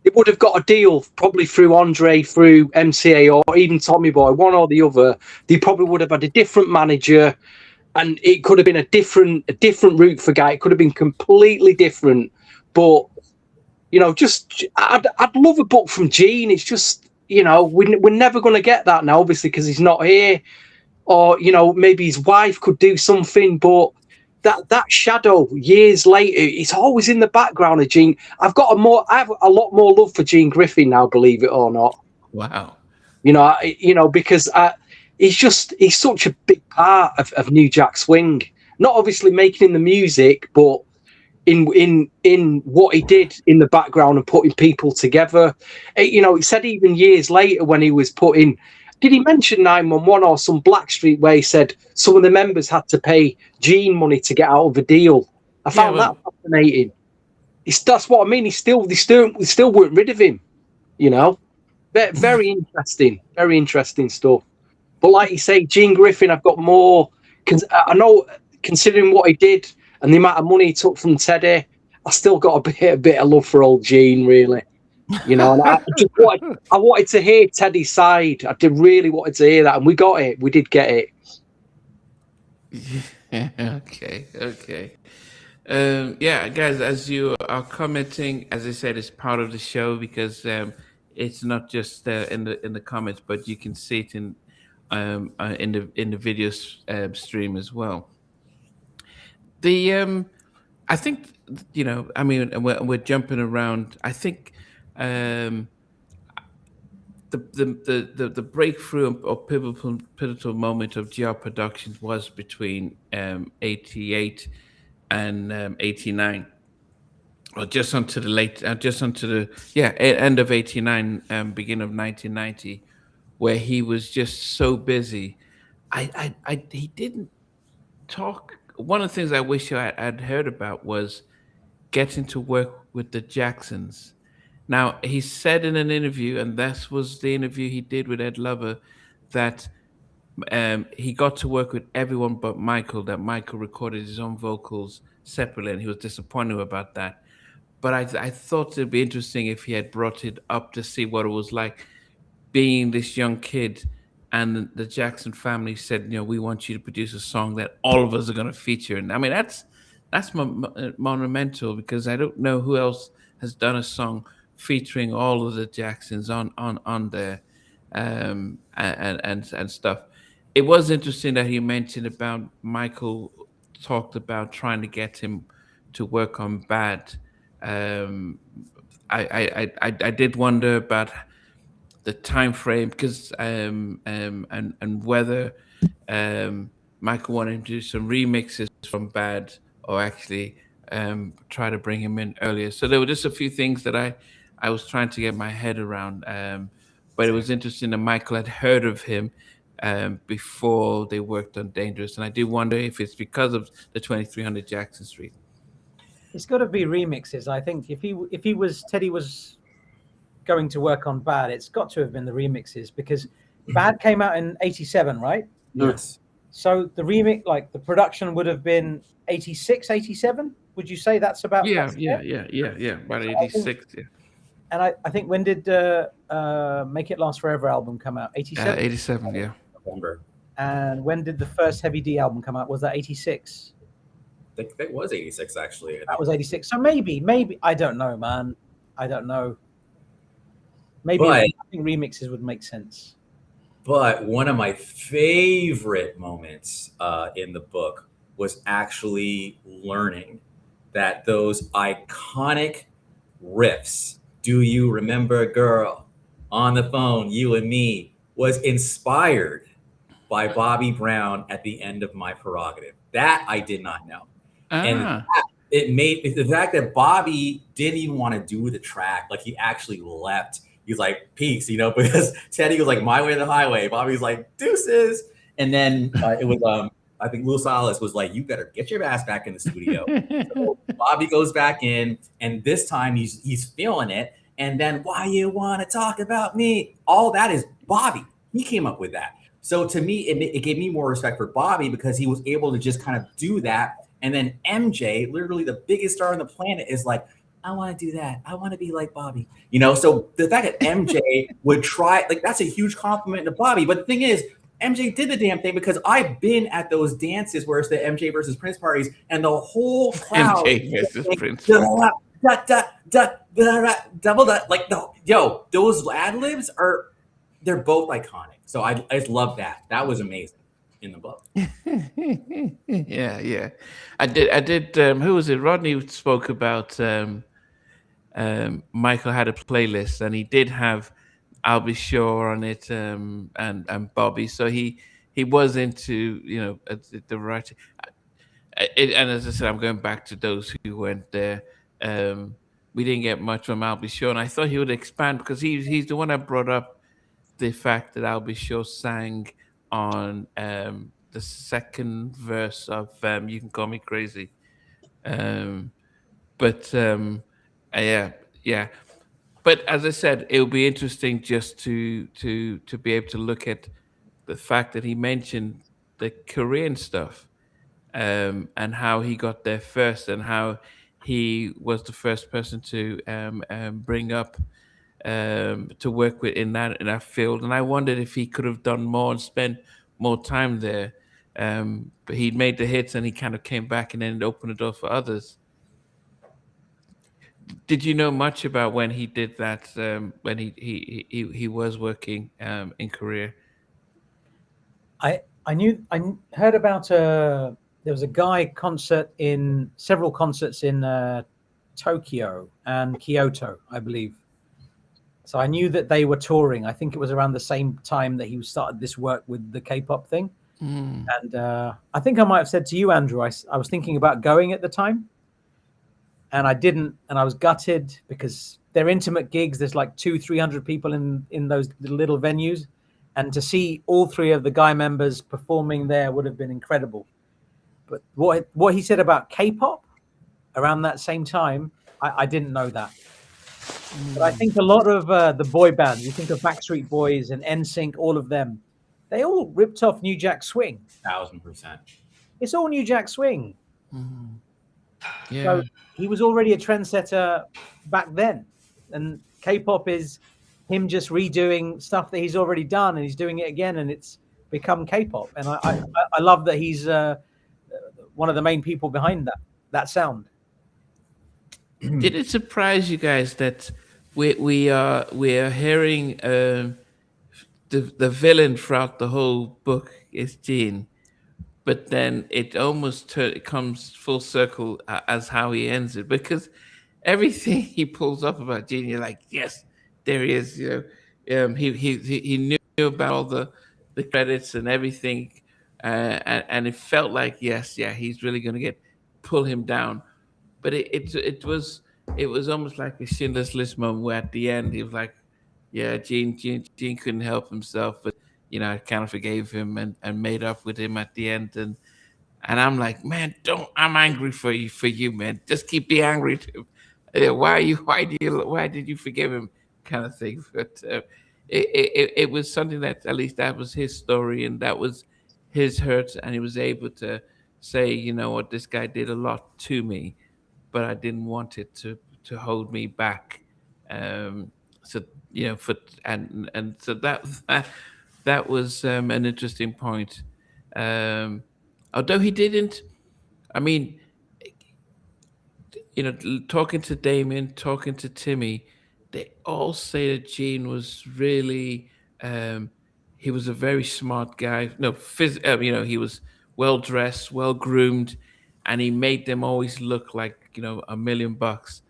it would have got a deal probably through Andre, through MCA, or even Tommy Boy, one or the other. They probably would have had a different manager, and it could have been a different route for Guy. It could have been completely different. But I'd love a book from Gene. It's just we're never going to get that now, obviously, because he's not here. Or maybe his wife could do something, but that shadow years later, it's always in the background of Gene. I have a lot more love for Gene Griffin now, believe it or not. Wow. Because he's such a big part of New Jack Swing. Not obviously making the music, but in what he did in the background and putting people together. He said even years later when he was putting. Did he mention 911 or some Blackstreet where he said some of the members had to pay Gene money to get out of a deal? I found that fascinating. That's what I mean. They still weren't rid of him. Very interesting stuff. But like you say, Gene Griffin, I've got more. I know, considering what he did and the amount of money he took from Teddy, I still got a bit of love for old Gene, really. And I wanted to hear Teddy's side. I did really wanted to hear that, and we got it. We did get it. Okay. Guys, as you are commenting, as I said, it's part of the show, because it's not just in the comments, but you can see it in the video stream as well. I think we're jumping around. I think the breakthrough or pivotal moment of GR Productions was between 88 and 89, or just onto the end of 89, beginning of 1990, where he was just so busy. He didn't talk. One of the things I wish I'd heard about was getting to work with the Jacksons. Now, he said in an interview, and this was the interview he did with Ed Lover, that he got to work with everyone but Michael, that Michael recorded his own vocals separately, and he was disappointed about that. But I thought it'd be interesting if he had brought it up to see what it was like being this young kid, and the Jackson family said, we want you to produce a song that all of us are going to feature. And I mean, that's monumental, because I don't know who else has done a song featuring all of the Jacksons on there, and stuff. It was interesting that he mentioned about Michael talked about trying to get him to work on Bad. I did wonder about the time frame, because and whether Michael wanted to do some remixes from Bad, or actually try to bring him in earlier. So there were just a few things that I was trying to get my head around. But it was interesting that Michael had heard of him before they worked on Dangerous. And I do wonder if it's because of the 2300 Jackson Street. It's got to be remixes. I think if Teddy was going to work on Bad, it's got to have been the remixes, because Bad came out in 87, right? Yes. So the remix, like the production, would have been 86, 87. Would you say that's about? Yeah. About 86. Yeah. And I think when did Make It Last Forever album come out? 87? 87, yeah. November. And when did the first Heavy D album come out? Was that 86? I think that was 86 actually. That was 86. So maybe I don't know, man. I don't know. Maybe But- I think remixes would make sense. But one of my favorite moments in the book was actually learning that those iconic riffs, "Do You Remember Girl," "On the Phone, You and Me," was inspired by Bobby Brown at the end of My Prerogative. That I did not know. And it made the fact that Bobby didn't even want to do the track, like he actually left. He's like, peace, you know, because Teddy was like, my way or the highway. Bobby's like, deuces. And then it was, I think Lou Salas was like, you better get your ass back in the studio. So Bobby goes back in, and this time he's feeling it. And then, why you want to talk about me? All that is Bobby. He came up with that. So to me, it gave me more respect for Bobby because he was able to just kind of do that. And then MJ, literally the biggest star on the planet, is like, I want to do that. I want to be like Bobby. You know, so the fact that MJ would try, like, that's a huge compliment to Bobby. But the thing is, MJ did the damn thing because I've been at those dances where it's the MJ versus Prince parties, and the whole crowd MJ versus Prince. Double that, like, those ad libs they're both iconic. So I just love that. That was amazing in the book. Yeah. I did. Who was it? Rodney spoke about Michael had a playlist, and he did have I'll Be Sure on it, and Bobby. So he was into, you know, the variety. And as I said, I'm going back to those who went there. We didn't get much from I'll Be Sure, and I thought he would expand because he's the one that brought up the fact that I'll Be Sure sang on the second verse of You Can Call Me Crazy. Yeah. But as I said, it will be interesting just to be able to look at the fact that he mentioned the Korean stuff, and how he got there first, and how he was the first person to bring up to work with in that field. And I wondered if he could have done more and spent more time there. But he made the hits, and he kind of came back and then opened the door for others. Did you know much about when he did that? When he was working in Korea? I heard about there was a guy several concerts in Tokyo and Kyoto, I believe. So I knew that they were touring. I think it was around the same time that he started this work with the K-pop thing. And I think I might have said to you, Andrew, I was thinking about going at the time, and I didn't, and I was gutted because they're intimate gigs. There's like 200-300 people in those little venues, and to see all three of the guy members performing there would have been incredible. But what he said about K-pop around that same time, I didn't know that. But I think a lot of the boy bands, you think of Backstreet Boys and NSYNC, all of them, they all ripped off New Jack Swing. 1000%. It's all New Jack Swing. Yeah. So he was already a trendsetter back then. And K-pop is him just redoing stuff that he's already done, and he's doing it again, and it's become K-pop. And I love that he's one of the main people behind that sound. Did it surprise you guys that we are hearing the villain throughout the whole book is Gene, but then it almost it comes full circle as how he ends it, because everything he pulls up about Gene, you're like, yes, there he is. You know, he knew about all the credits and everything, and it felt like he's really going to pull him down. But it was almost like a Schindler's List moment where at the end he was like, yeah, Gene couldn't help himself, but you know, I kind of forgave him and made up with him at the end, and I'm like, man, I'm angry for you, man. Just keep being angry to him. Why did you forgive him, kind of thing. But it was something that at least that was his story, and that was his hurt, and he was able to say, you know what, this guy did a lot to me, but I didn't want it to hold me back So so that was an interesting point. Although he didn't, I mean, talking to Damien, talking to Timmy, they all say that Gene was really, he was a very smart guy. No, he was well dressed, well groomed, and he made them always look like $1,000,000.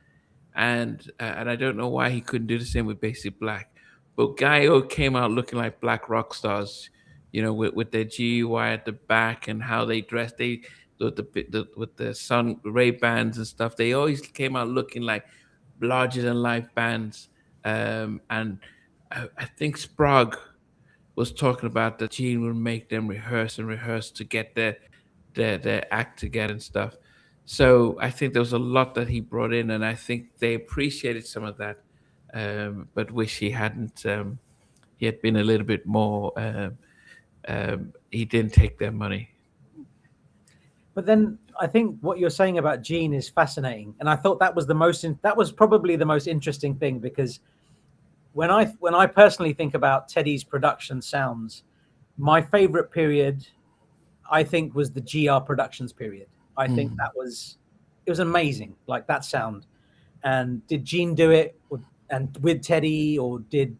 And I don't know why he couldn't do the same with Basic Black. But Gaio came out looking like black rock stars, with their GUI at the back and how they dressed. With the sun Ray bands and stuff. They always came out looking like larger than life bands. And I think Sprague was talking about that Gene would make them rehearse and rehearse to get their act together and stuff. So I think there was a lot that he brought in, and I think they appreciated some of that, but wish he hadn't. He had been a little bit more. He didn't take their money. But then I think what you're saying about Gene is fascinating, and I thought that was probably the most interesting thing, because when I personally think about Teddy's production sounds, my favorite period, I think, was the GR Productions period. I think it was amazing, like that sound. And did Gene do it, and with Teddy, or did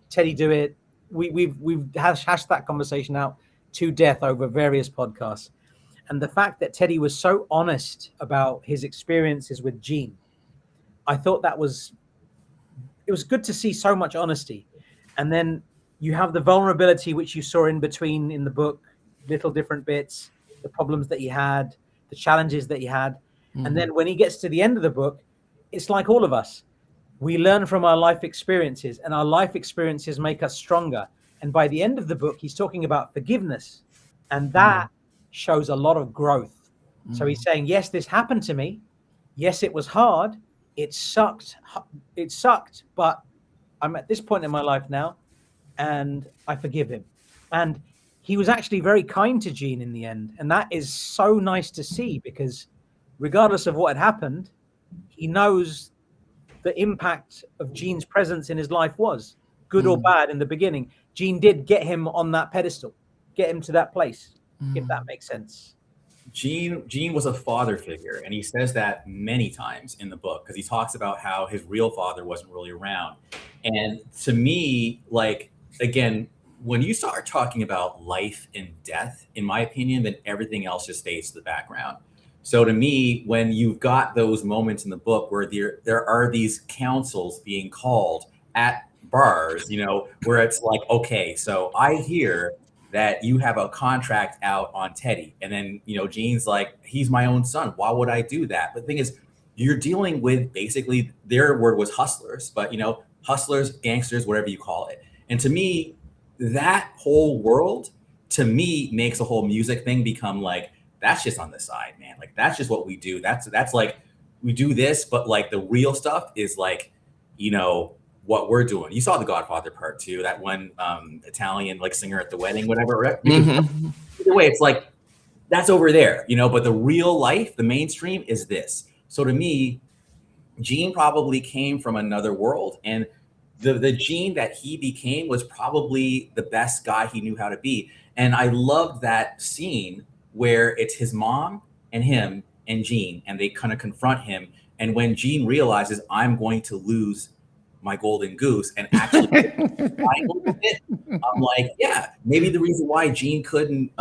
Teddy do it? We've hashed that conversation out to death over various podcasts. And the fact that Teddy was so honest about his experiences with Gene, I thought it was good to see so much honesty. And then you have the vulnerability, which you saw in between in the book, little different bits, the problems that he had, the challenges that he had. And then when he gets to the end of the book, it's like all of us. We learn from our life experiences, and our life experiences make us stronger. And by the end of the book, he's talking about forgiveness. And that shows a lot of growth. So he's saying, yes, this happened to me. Yes, it was hard. It sucked. But I'm at this point in my life now, and I forgive him. And he was actually very kind to Gene in the end. And that is so nice to see, because regardless of what had happened, he knows the impact of Gene's presence in his life was good or bad in the beginning. Gene did get him on that pedestal, get him to that place, if that makes sense. Gene was a father figure, and he says that many times in the book, because he talks about how his real father wasn't really around. And to me, like, again, when you start talking about life and death, in my opinion, then everything else just fades to the background. So to me, when you've got those moments in the book where there are these councils being called at bars, where it's like, okay, so I hear that you have a contract out on Teddy. And then, Gene's like, he's my own son. Why would I do that? But the thing is, you're dealing with, basically, their word was hustlers, but, hustlers, gangsters, whatever you call it. And to me, that whole world, to me, makes the whole music thing become like, that's just on the side, man. Like, that's just what we do. That's like, we do this, but like the real stuff is like, what we're doing. You saw The Godfather Part 2, that one Italian like singer at the wedding, whatever. Either way, it's like, that's over there, but the real life, the mainstream is this. So to me, Gene probably came from another world, and the Gene that he became was probably the best guy he knew how to be. And I loved that scene where it's his mom and him and Gene, and they kind of confront him. And when Gene realizes, I'm going to lose my golden goose and actually I'm like, yeah, maybe the reason why Gene couldn't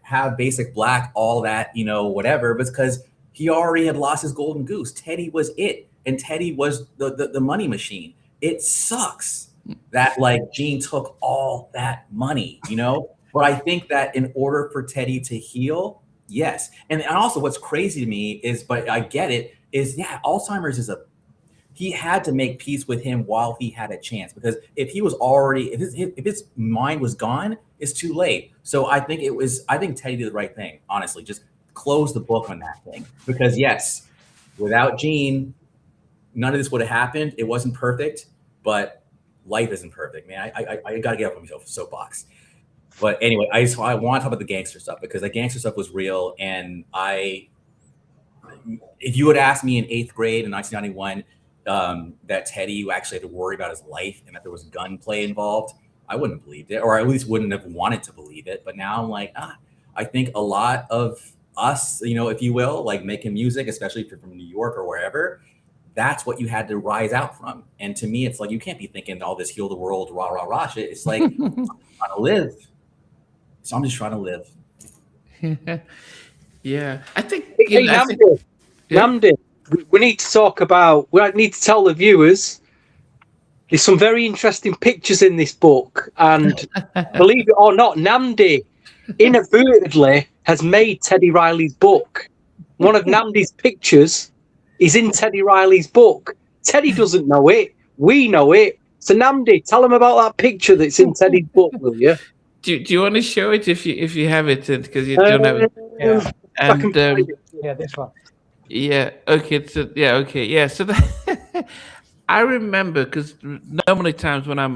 have Basic Black, all that, whatever, was because he already had lost his golden goose. Teddy was it, and Teddy was the money machine. It sucks that like Gene took all that money, but I think that in order for Teddy to heal, yes. And also what's crazy to me is, but I get it, is Alzheimer's he had to make peace with him while he had a chance, because if he was already, if his mind was gone, it's too late. So I think Teddy did the right thing, honestly, just close the book on that thing, because yes, without Gene, none of this would have happened. It wasn't perfect, but life isn't perfect, man. I got to get up on my soapbox. But anyway, I want to talk about the gangster stuff, because the gangster stuff was real. And if you had asked me in 8th grade in 1991, that Teddy actually had to worry about his life and that there was gunplay involved, I wouldn't have believed it, or at least wouldn't have wanted to believe it. But now I'm like, I think a lot of us, you know, if you will, like making music, especially if you're from New York or wherever, that's what you had to rise out from. And to me, it's like, you can't be thinking all this heal the world, rah, rah, rah shit. It's like, I'm trying to live. So I'm just trying to live. Yeah. I think, Hey, Namdi, we need to talk about, we need to tell the viewers, there's some very interesting pictures in this book. And believe it or not, Namdi inadvertently has made Teddy Riley's book. One of Namdi's pictures is in Teddy Riley's book. Teddy doesn't know it. We know it. So Namdi, tell him about that picture that's in Teddy's book, will you? Do you want to show it if you have it, because you don't have it? Yeah. And Yeah, this one. yeah, okay, so yeah, okay, yeah. So that, I remember, because normally times when I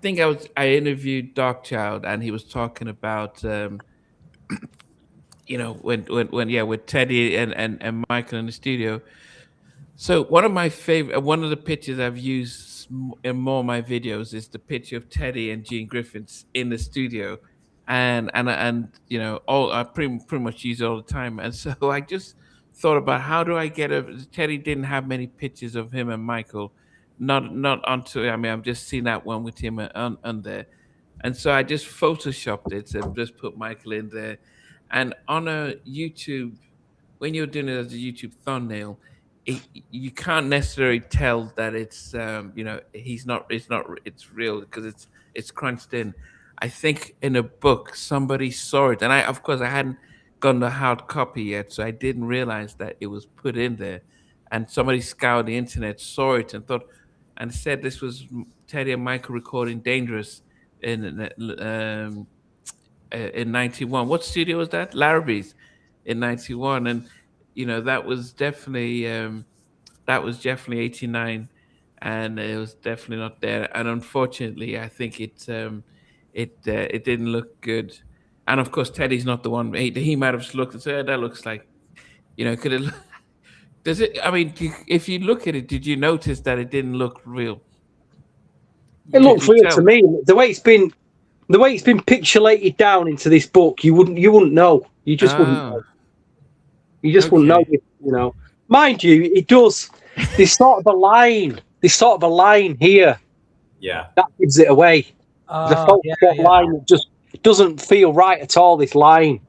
think I interviewed Darkchild, and he was talking about you know, when yeah, with Teddy and Michael in the studio. So one of the pictures I've used in more of my videos is the picture of Teddy and Gene Griffiths in the studio, and you know, all I pretty much use it all the time. And so I just thought about, how do I get Teddy didn't have many pictures of him and Michael, not onto. I mean, I've just seen that one with him on there, and so I just photoshopped it and just put Michael in there, and on a YouTube, when you're doing it as a YouTube thumbnail, you can't necessarily tell that it's you know, it's real, because it's crunched in. I think in a book somebody saw it, and of course I hadn't gotten the hard copy yet, so I didn't realize that it was put in there. And somebody scoured the internet, saw it, and thought, and said this was Teddy and Michael recording Dangerous in 91. What studio was that? Larrabee's in 91. And you know, that was definitely 89, and it was definitely not there. And unfortunately, I think it didn't look good. And of course, Teddy's not the one. He might have just looked and said, that looks like, you know, could it? Does it? I mean, if you look at it, did you notice that it didn't look real? It looks real to me. The way it's been pixelated down into this book, you wouldn't know. You just wouldn't know. You just wouldn't know, you know. Mind you, it does. There's sort of a line here. Yeah. That gives it away. The Photoshop line just doesn't feel right at all, this line,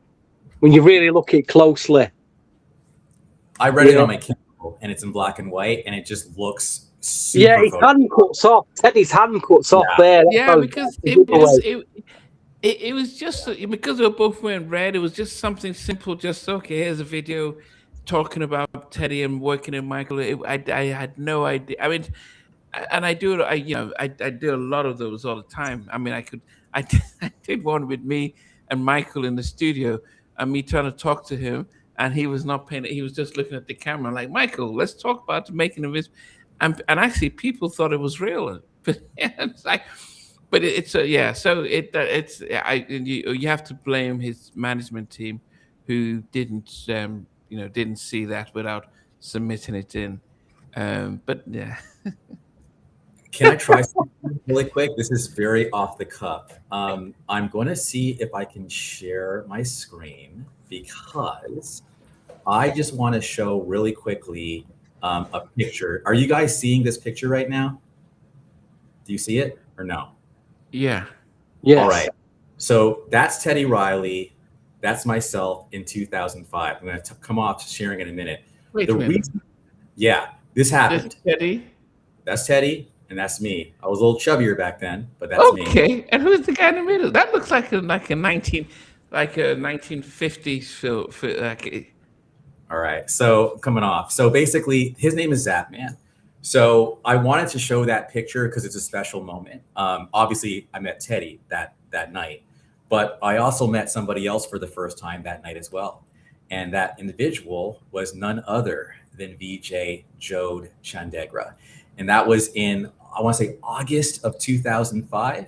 when you really look at it closely. I read it on my Kindle, and it's in black and white, and it just looks super. Yeah, his hand cuts off. Teddy's hand cuts off there. Yeah, because it was just, because they were both wearing red, it was just something simple. Just, okay, here's a video talking about Teddy and working in Michael. I had no idea. I mean, and I do a lot of those all the time. I mean, I did one with me and Michael in the studio, and me trying to talk to him, and he was not paying. He was just looking at the camera, like, Michael, let's talk about making of this. And actually, people thought it was real, but it's like, but it's yeah. So you have to blame his management team, who didn't didn't see that without submitting it in. But yeah. Can I try something really quick? This is very off the cuff. I'm going to see if I can share my screen, because I just want to show really quickly a picture. Are you guys seeing this picture right now? Do you see it or no? Yeah. Yes. All right. So that's Teddy Riley. That's myself in 2005. I'm going to come off sharing in a minute. Wait a minute. Yeah, this happened. That's Teddy? That's Teddy, and that's me. I was a little chubbier back then, but that's me. Okay, and who's the guy in the middle? That looks like a 1950s film. All right, so coming off. So basically, his name is Zapman. So I wanted to show that picture because it's a special moment. Obviously, I met Teddy that night, but I also met somebody else for the first time that night as well. And that individual was none other than VJ Jode Chandegra. And that was in, I want to say, August of 2005.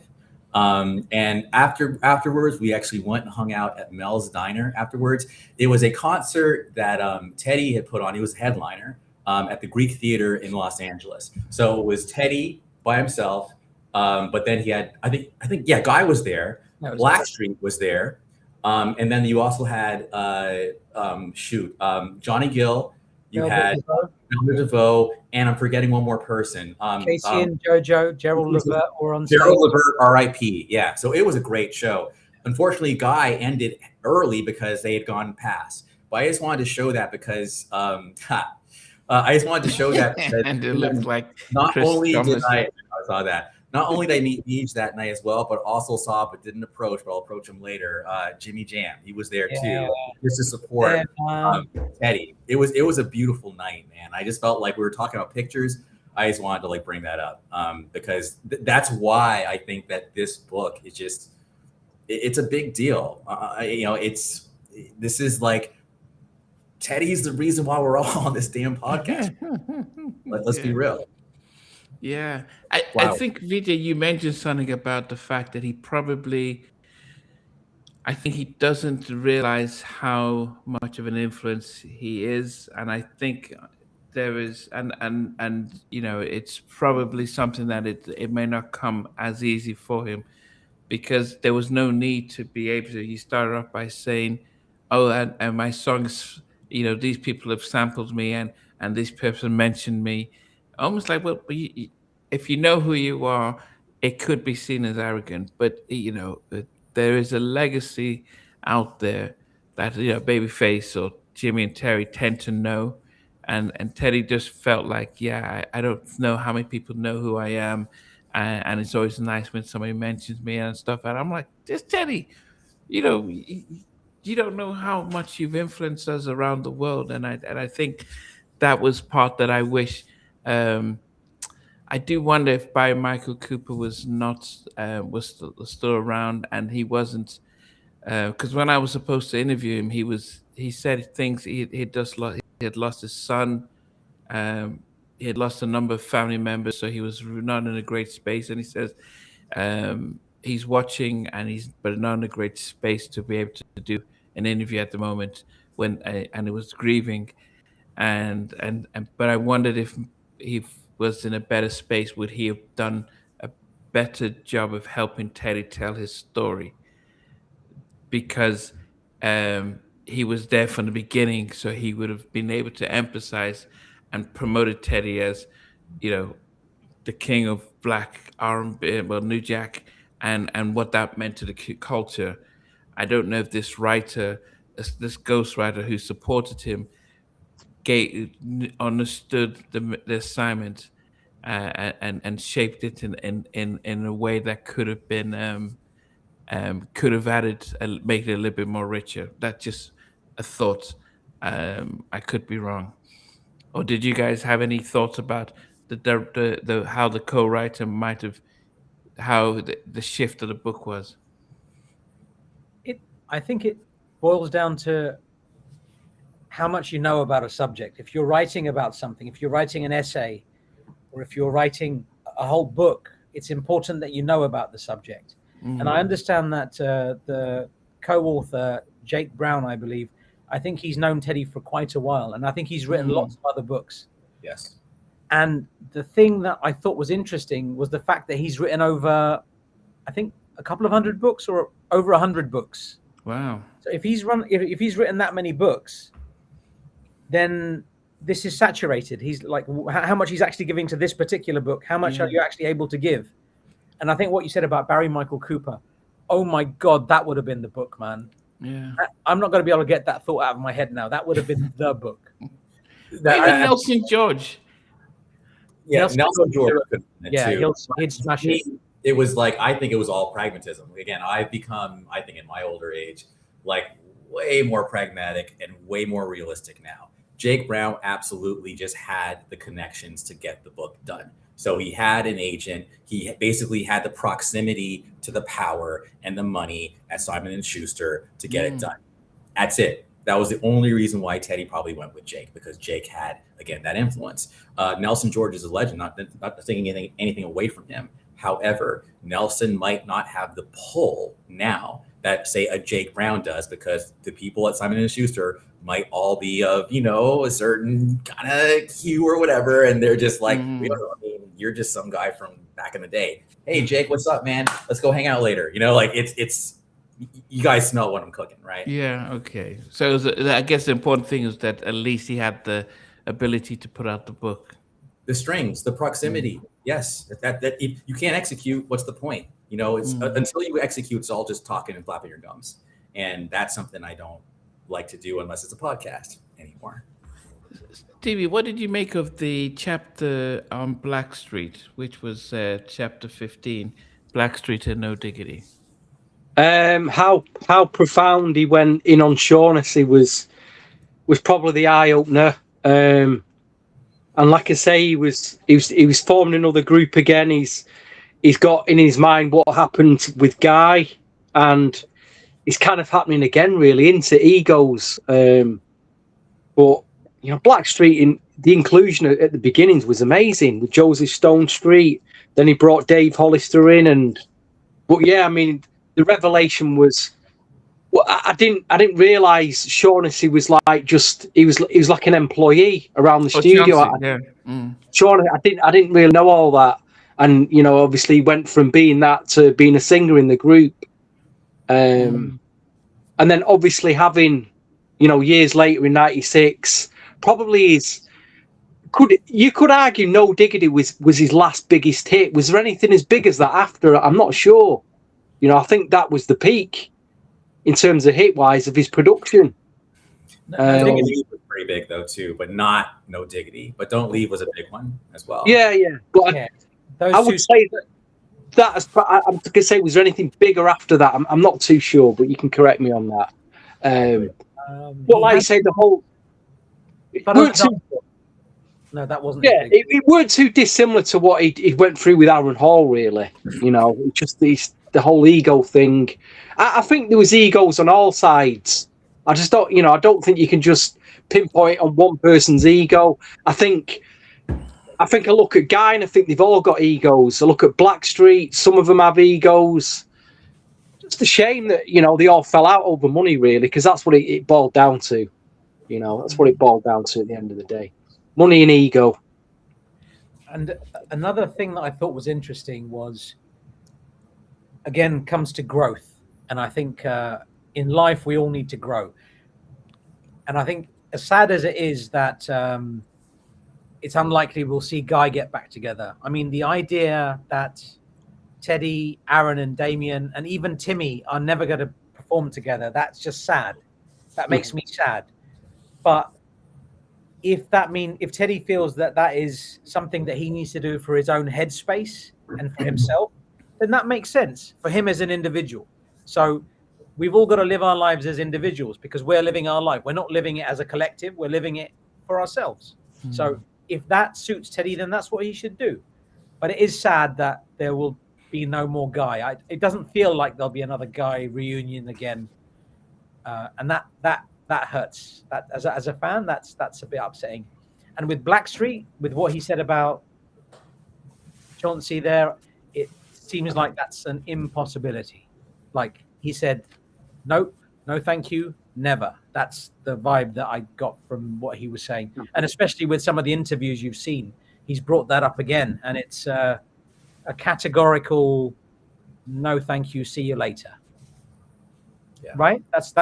And afterwards, we actually went and hung out at Mel's Diner afterwards. It was a concert that Teddy had put on. He was a headliner. at the Greek Theater in Los Angeles. So it was Teddy by himself, but then he had, I think, Guy was there, Blackstreet was there, and then you also had Johnny Gill, you had Melvin DeVoe, and I'm forgetting one more person. Casey and JoJo, Gerald Levert were on stage. Gerald Levert, R.I.P. Yeah, so it was a great show. Unfortunately, Guy ended early because they had gone past. But I just wanted to show that because and it looks like not Chris only Thomas. did I saw that. Not only did I meet Beach that night as well, but also saw but didn't approach, but I'll approach him later. Jimmy Jam, he was there too, just to support Teddy. It was a beautiful night, man. I just felt like we were talking about pictures. I just wanted to like bring that up because that's why I think that this book is just it's a big deal. This is like Teddy's the reason why we're all on this damn podcast. Let's be real. Yeah. Wow. I think, Vijay, you mentioned something about the fact that he doesn't realize how much of an influence he is. And I think there is, and it's probably something that it may not come as easy for him, because there was no need to be able to. He started off by saying, oh, and my songs, these people have sampled me and this person mentioned me. Almost like, well, if you know who you are, it could be seen as arrogant. But, there is a legacy out there that, Babyface or Jimmy and Terry tend to know. And Teddy just felt like, I don't know how many people know who I am. And it's always nice when somebody mentions me and stuff. And I'm like, just Teddy, you don't know how much you've influenced us around the world. And I think that was part that I wish. I do wonder if Barry Michael Cooper was still around, and he wasn't, because when I was supposed to interview him, he said things. He had lost his son. He had lost a number of family members, so he was not in a great space. And he says he's watching, but not in a great space to be able to do an interview at the moment. And it was grieving, but I wondered if he was in a better space, would he have done a better job of helping Teddy tell his story? Because he was there from the beginning, so he would have been able to emphasize and promoted Teddy as, the king of black R&B, New Jack, and what that meant to the culture. I don't know if this ghostwriter who supported him understood the assignment and shaped it in a way that could have been could have made it a little bit more richer. That's just a thought. I could be wrong. Or did you guys have any thoughts about the how the co-writer might have, how the shift of the book was? I think it boils down to how much you know about a subject. If you're writing about something, if you're writing an essay, or if you're writing a whole book, it's important that you know about the subject. Mm-hmm. And I understand that the co-author, Jake Brown, I think he's known Teddy for quite a while, and I think he's written lots of other books. Yes. And the thing that I thought was interesting was the fact that he's written over, I think, a couple of hundred books or over 100 books. Wow. So if he's written that many books, then this is saturated. He's like, how much he's actually giving to this particular book, how much are you actually able to give? And I think what you said about Barry Michael Cooper, oh my God, that would have been the book, man. Yeah. I'm not going to be able to get that thought out of my head now. That would have been the book. Even Nelson George. Yeah, Nelson George. He'd smash it. It was like, I think it was all pragmatism. Again, I've become, I think in my older age, like way more pragmatic and way more realistic now. Jake Brown absolutely just had the connections to get the book done. So he had an agent. He basically had the proximity to the power and the money at Simon & Schuster to get it done. That's it. That was the only reason why Teddy probably went with Jake, because Jake had, again, that influence. Nelson George is a legend, not taking anything away from him. However, Nelson might not have the pull now that, say, a Jake Brown does, because the people at Simon & Schuster might all be of, you know, a certain kind of hue or whatever. And they're just like, we don't know, I mean, you're just some guy from back in the day. Hey, Jake, what's up, man? Let's go hang out later. You know, like it's you guys smell what I'm cooking, right? Yeah. Okay. So I guess the important thing is that at least he had the ability to put out the book. The strings, the proximity. Yes. That if you can't execute, what's the point? You know, it's until you execute, it's all just talking and flapping your gums. And that's something I don't like to do unless it's a podcast anymore. Stevie, what did you make of the chapter on Blackstreet, which was chapter 15, Blackstreet and No Diggity? How profound he went in on Shaughnessy was probably the eye opener. And like I say, he was forming another group again. He's got in his mind what happened with Guy, and it's kind of happening again, really, into egos. But you know, Blackstreet in the inclusion at the beginnings was amazing with Joseph Stone Street. Then he brought Dave Hollister in, but yeah, I mean, the revelation was. Well, I didn't realize Shaughnessy was like he was like an employee around the studio. Shaughnessy, I didn't really know all that, and you know, obviously went from being that to being a singer in the group, and then obviously having, you know, years later in '96, probably you could argue No Diggity was his last biggest hit. Was there anything as big as that after? I'm not sure. You know, I think that was the peak in terms of hit-wise of his production. Don't Leave was pretty big though too, but not No Diggity. But Don't Leave was a big one as well. Yeah. But I would say that I'm going to say, was there anything bigger after that? I'm not too sure, but you can correct me on that. But like I say, the whole no, that wasn't. Yeah, it weren't too dissimilar to what he went through with Aaron Hall, really. You know, just the whole ego thing. I think there was egos on all sides. I just don't, you know, I don't think you can just pinpoint on one person's ego. I think I look at Guy and I think they've all got egos. I look at Blackstreet, some of them have egos. Just a shame that, you know, they all fell out over money, really, because that's what it boiled down to. You know, that's what it boiled down to at the end of the day. Money and ego. And another thing that I thought was interesting was, again, comes to growth. And I think in life, we all need to grow. And I think as sad as it is that it's unlikely we'll see Guy get back together. I mean, the idea that Teddy, Aaron and Damien and even Timmy are never going to perform together, that's just sad. That makes me sad. But if Teddy feels that is something that he needs to do for his own headspace and for himself, then that makes sense for him as an individual. So we've all got to live our lives as individuals because we're living our life. We're not living it as a collective. We're living it for ourselves. Mm-hmm. So if that suits Teddy, then that's what he should do. But it is sad that there will be no more Guy. It doesn't feel like there'll be another Guy reunion again. And that hurts. That as a fan, that's a bit upsetting. And with Blackstreet, with what he said about Chauncey there, it seems like that's an impossibility. Like he said, nope, no thank you, never. That's the vibe that I got from what he was saying. And especially with some of the interviews you've seen, he's brought that up again. And it's a categorical no thank you, see you later. Yeah. Right? That's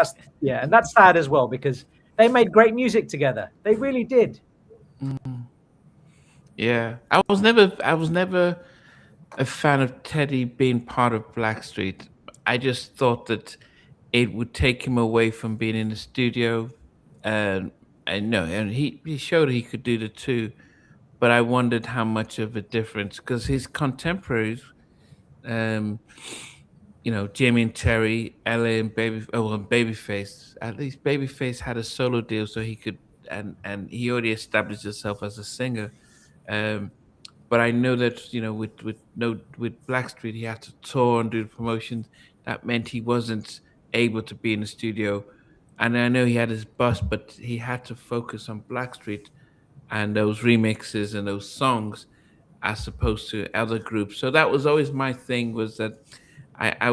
and that's sad as well because they made great music together. They really did. Yeah. I was never a fan of Teddy being part of Blackstreet. I just thought that it would take him away from being in the studio, and he showed he could do the two, but I wondered how much of a difference because his contemporaries, Jamie and Terry, LA and Babyface. At least Babyface had a solo deal, so he could, and he already established himself as a singer. But I know that with Blackstreet, he had to tour and do the promotions. That meant he wasn't able to be in the studio. And I know he had his bus, but he had to focus on Blackstreet and those remixes and those songs as opposed to other groups. So that was always my thing, was that I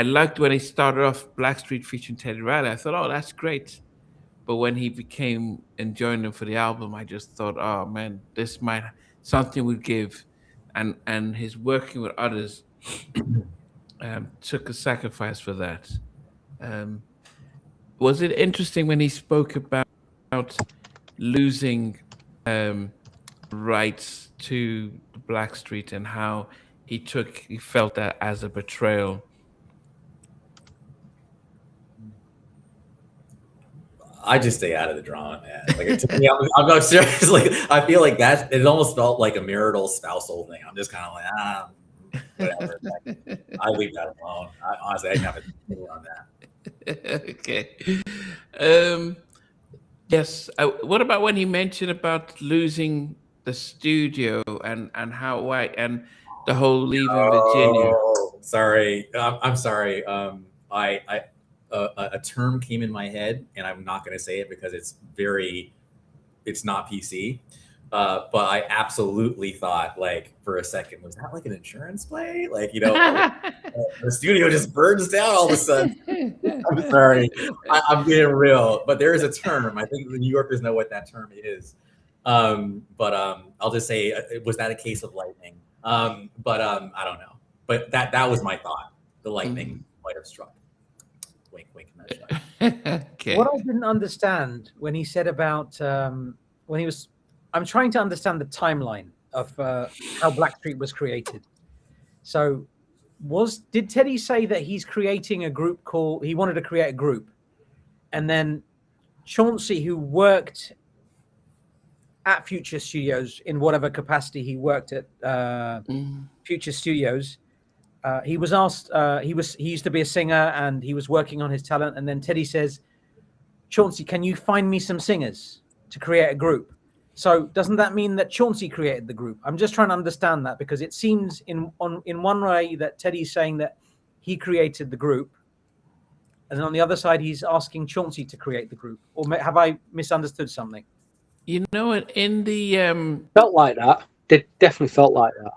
liked when he started off Blackstreet featuring Teddy Riley. I thought, oh, that's great. but when he became and joined them for the album, I just thought, oh man, this might something would give, and his working with others took a sacrifice for that. Um, was it interesting when he spoke about losing rights to Blackstreet and how he felt that as a betrayal? I just stay out of the drama, man. Like, to me, I'm serious. Like, I feel like that it almost felt like a marital spousal thing. I'm just kind of like, whatever. Like, I leave that alone. Honestly, I didn't have a opinion on that. Okay. Yes. What about when he mentioned about losing the studio and how white and the whole leaving Virginia? Oh, sorry. I'm sorry. I a term came in my head, and I'm not going to say it because it's not PC. But I absolutely thought, like, for a second, was that like an insurance play? Like, the studio just burns down all of a sudden. I'm sorry. I'm being real, but there is a term. I think the New Yorkers know what that term is. But I'll just say, was that a case of lightning? But I don't know. But that was my thought. The lightning might have struck. Wink, wink, nudge, nudge. Okay. What I didn't understand when he said about I'm trying to understand the timeline of how Blackstreet was created. So, did Teddy say that he's creating a group he wanted to create a group, and then Chauncey, who worked at Future Studios in whatever capacity he worked at Future Studios, he was asked. He used to be a singer and he was working on his talent. And then Teddy says, "Chauncey, can you find me some singers to create a group?" So doesn't that mean that Chauncey created the group? I'm just trying to understand that, because it seems in one way that Teddy's saying that he created the group, and then on the other side he's asking Chauncey to create the group. Or have I misunderstood something? You know what? In the Felt like that. It definitely felt like that.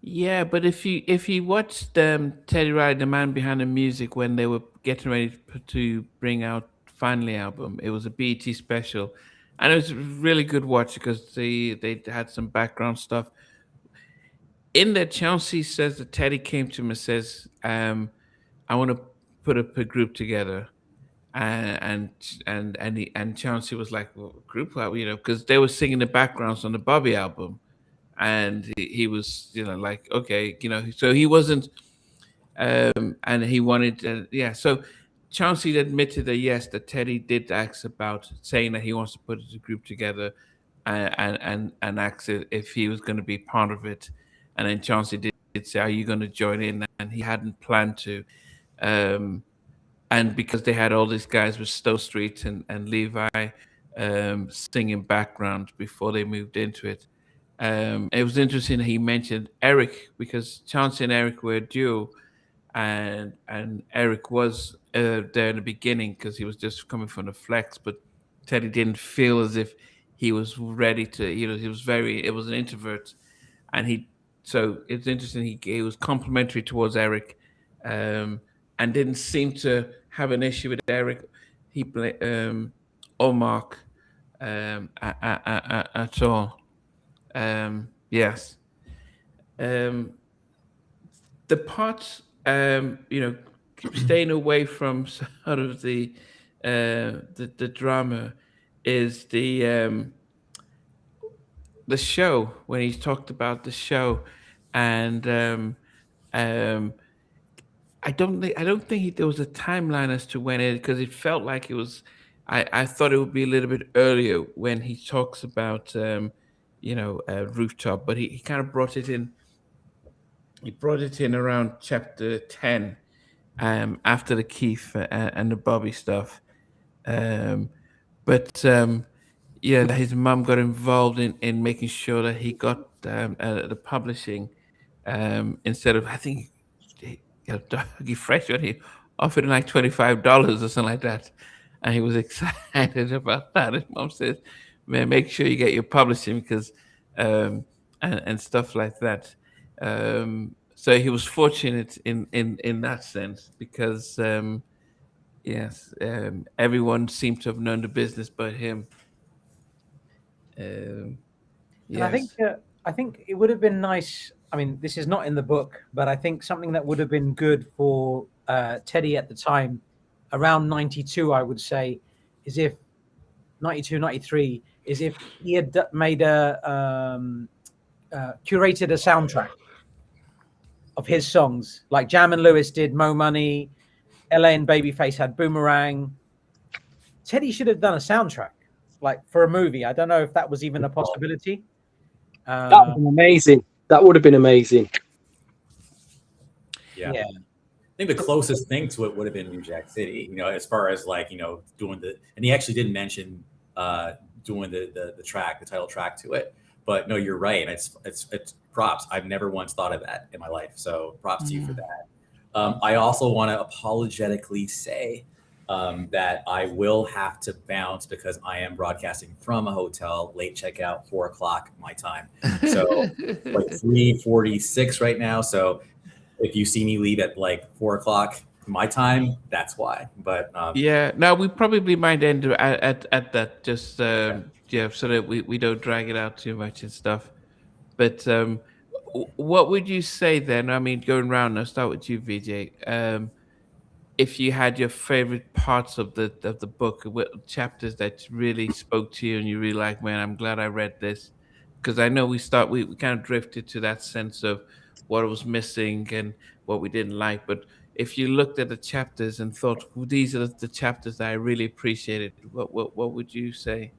yeah, but if you watched Teddy Riley, the man behind the music, when they were getting ready to bring out Finally album, it was a BET special, and it was a really good watch because they had some background stuff. In there, Chauncey says that Teddy came to him and says, "I want to put a group together," and Chauncey was like, "Well, group, because they were singing the backgrounds on the Bobby album." And he was, like, okay, so he wasn't, and he wanted, So Chauncey admitted that yes, that Teddy did ask about saying that he wants to put the group together, and asked if he was going to be part of it, and then Chauncey did say, "Are you going to join in?" And he hadn't planned to, and because they had all these guys with Stowe Street and Levi singing background before they moved into it. It was interesting he mentioned Eric, because Chauncey and Eric were a duo, and Eric was there in the beginning because he was just coming from the flex, but Teddy didn't feel as if he was ready to. He was it was an introvert, and so it's interesting. He was complimentary towards Eric, and didn't seem to have an issue with Eric. He or Mark at all. Yes. The part, staying away from sort of the drama is the show, when he talked about the show, and I don't think there was a timeline as to when because it felt like it was. I thought it would be a little bit earlier when he talks about Rooftop, but he kind of brought it in. He brought it in around chapter 10, after the Keith and the Bobby stuff. But his mum got involved in making sure that he got the publishing, instead of, I think, Dougie Fresh, when he offered him like $25 or something like that. And he was excited about that. His mom says, "Man, make sure you get your publishing," because and stuff like that. So he was fortunate in that sense, because Yes. Everyone seemed to have known the business but him. And Yes. I think it would have been nice. I mean, this is not in the book, but I think something that would have been good for Teddy at the time, around 92, I would say, is if 92, 93, is if he had made curated a soundtrack of his songs, like Jam and Lewis did Mo Money, LA and Babyface had Boomerang. Teddy should have done a soundtrack, like for a movie. I don't know if that was even a possibility. That would have been amazing. That would have been amazing. Yeah. Yeah. I think the closest thing to it would have been New Jack City, you know, as far as like, you know, doing the, and he actually did mention doing the track, the title track to it. But no, you're right. It's props. I've never once thought of that in my life. So props to you for that. I also want to apologetically say that I will have to bounce because I am broadcasting from a hotel, late checkout, 4 o'clock my time. So like 3:46 right now. So if you see me leave at like 4 o'clock my time, that's why. But yeah, no, we probably might end at that, just yeah, so that we don't drag it out too much and stuff. But what would you say then? I mean, going round, I'll start with you, VJ. If you had your favorite parts of the book, what chapters that really spoke to you and you really like, man, I'm glad I read this, because I know we kind of drifted to that sense of what was missing and what we didn't like. But if you looked at the chapters and thought, well, these are the chapters that I really appreciated, what would you say?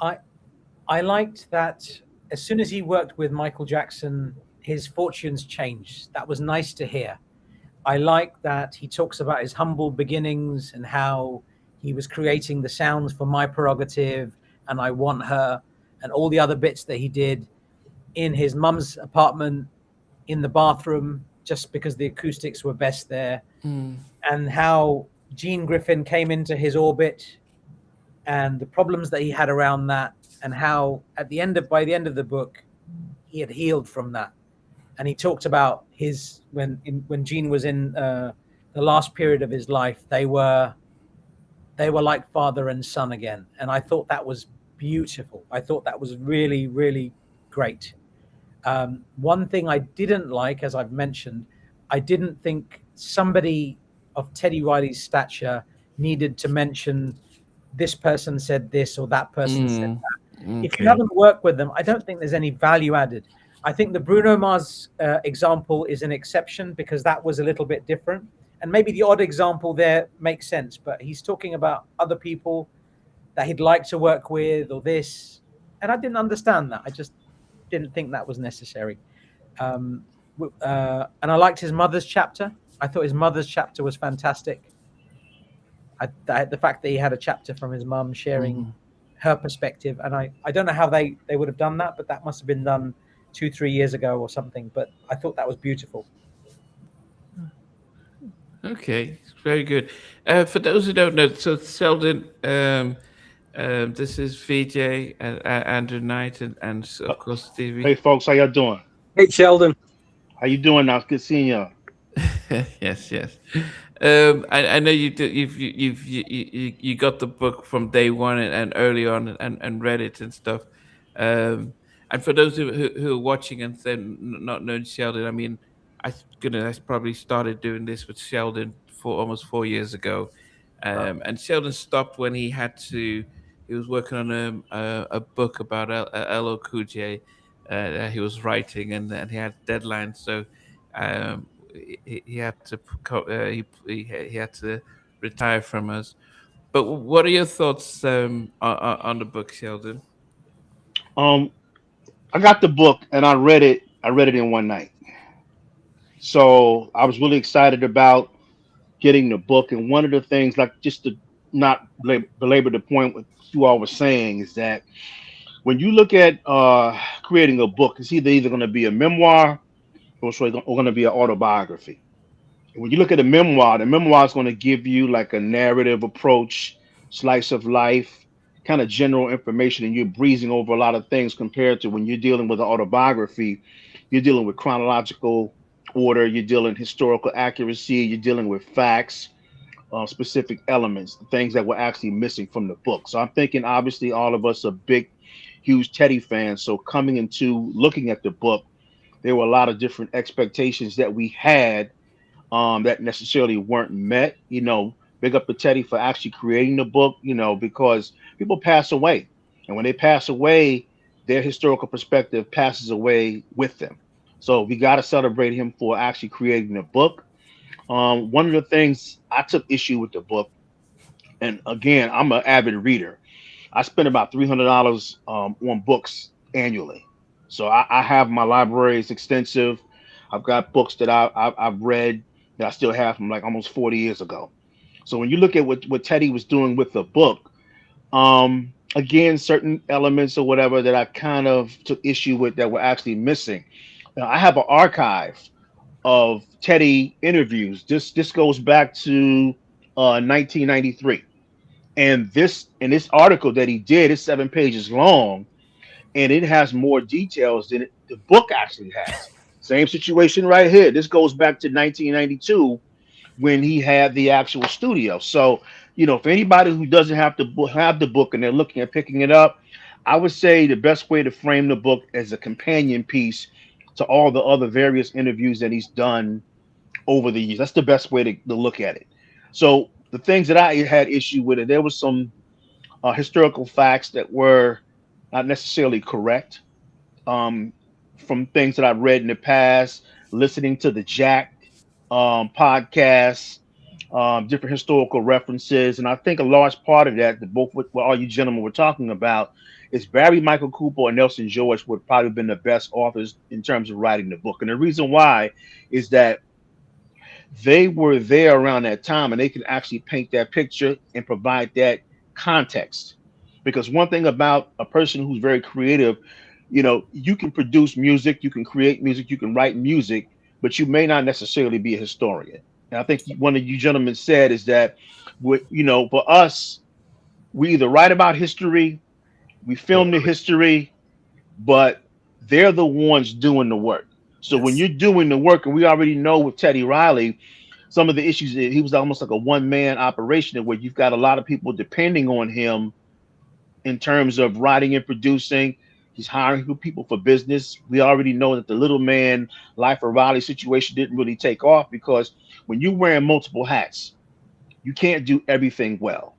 I liked that as soon as he worked with Michael Jackson, his fortunes changed. That was nice to hear. I like that he talks about his humble beginnings and how he was creating the sounds for My Prerogative and I Want Her and all the other bits that he did in his mum's apartment, in the bathroom, just because the acoustics were best there. And how Gene Griffin came into his orbit and the problems that he had around that, and how by the end of the book, he had healed from that. And he talked about his when Gene was in the last period of his life, they were like father and son again. And I thought that was beautiful. I thought that was really, really great. One thing I didn't like, as I've mentioned, I didn't think somebody of Teddy Riley's stature needed to mention this person said this or that person said that. Okay. If you haven't worked with them, I don't think there's any value added. I think the Bruno Mars example is an exception because that was a little bit different. And maybe the odd example there makes sense, but he's talking about other people that he'd like to work with or this. And I didn't understand that. I just didn't think that was necessary. And I liked his mother's chapter. I thought his mother's chapter was fantastic. The fact that he had a chapter from his mum sharing her perspective. And I don't know how they would have done that, but that must have been done 2-3 years ago or something. But I thought that was beautiful. Okay, very good. For those who don't know, so Sheldon, this is VJ, Andrew Knight, and of course Stevie. Hey folks, how y'all doing? Hey Sheldon. How you doing now? Good seeing y'all. Yes. I know you got the book from day one and early on and read it and stuff. And for those who are watching and then not knowing Sheldon, I mean, I probably started doing this with Sheldon for almost 4 years ago, and Sheldon stopped when he had to. He was working on a book about LL Cool J. He was writing and he had deadlines, so. He had to he had to retire from us. But what are your thoughts on the book, Sheldon? I got the book and I read it. I read it in one night. So I was really excited about getting the book. And one of the things, like just to not belabor the point what you all were saying, is that when you look at creating a book, it's either going to be a memoir or going to be an autobiography. When you look at the memoir is going to give you like a narrative approach, slice of life, kind of general information, and you're breezing over a lot of things compared to when you're dealing with an autobiography, you're dealing with chronological order, you're dealing historical accuracy, you're dealing with facts. specific elements, the things that were actually missing from the book. So I'm thinking, obviously, all of us are big, huge Teddy fans. So coming into looking at the book, there were a lot of different expectations that we had that necessarily weren't met. Big up to Teddy for actually creating the book. Because people pass away, and when they pass away, their historical perspective passes away with them. So we got to celebrate him for actually creating the book. One of the things I took issue with the book, and again, I'm an avid reader. I spend about $300 on books annually. So I have my library is extensive. I've got books that I've read that I still have from like almost 40 years ago. So when you look at what Teddy was doing with the book, again, certain elements or whatever that I kind of took issue with that were actually missing. Now, I have an archive of Teddy interviews. This goes back to 1993, and this article that he did is 7 pages long, and it has more details than the book actually has. Same situation right here. This goes back to 1992 when he had the actual studio. So, for anybody who doesn't have the book and they're looking at picking it up, I would say the best way to frame the book as a companion piece to all the other various interviews that he's done over the years. That's the best way to look at it. So the things that I had issue with it, there was some historical facts that were not necessarily correct, um, from things that I've read in the past, listening to the Jack podcasts, different historical references. And I think a large part of that, both what all you gentlemen were talking about, is Barry Michael Cooper and Nelson George would probably been the best authors in terms of writing the book. And the reason why is that they were there around that time and they can actually paint that picture and provide that context. Because one thing about a person who's very creative, you can produce music, you can create music, you can write music, but you may not necessarily be a historian. And I think one of you gentlemen said is that, for us, we either write about history, we film the history, but they're the ones doing the work. So when Yes. you're doing the work, and we already know with Teddy Riley, some of the issues that he was almost like a one-man operation where you've got a lot of people depending on him in terms of writing and producing. He's hiring people for business. We already know that the little man life of Riley situation didn't really take off because when you're wearing multiple hats, you can't do everything well.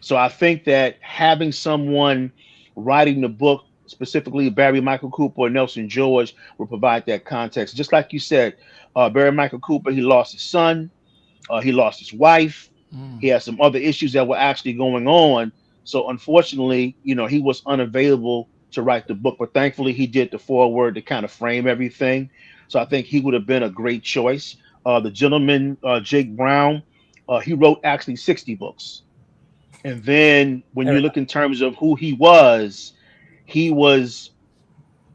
So I think that having someone writing the book, specifically Barry Michael Cooper or Nelson George, will provide that context. Just like you said, Barry Michael Cooper, he lost his son, he lost his wife, he had some other issues that were actually going on. So unfortunately, he was unavailable to write the book, but thankfully he did the foreword to kind of frame everything. So I think he would have been a great choice. The gentleman, Jake Brown, he wrote actually 60 books. And then when you look in terms of who he was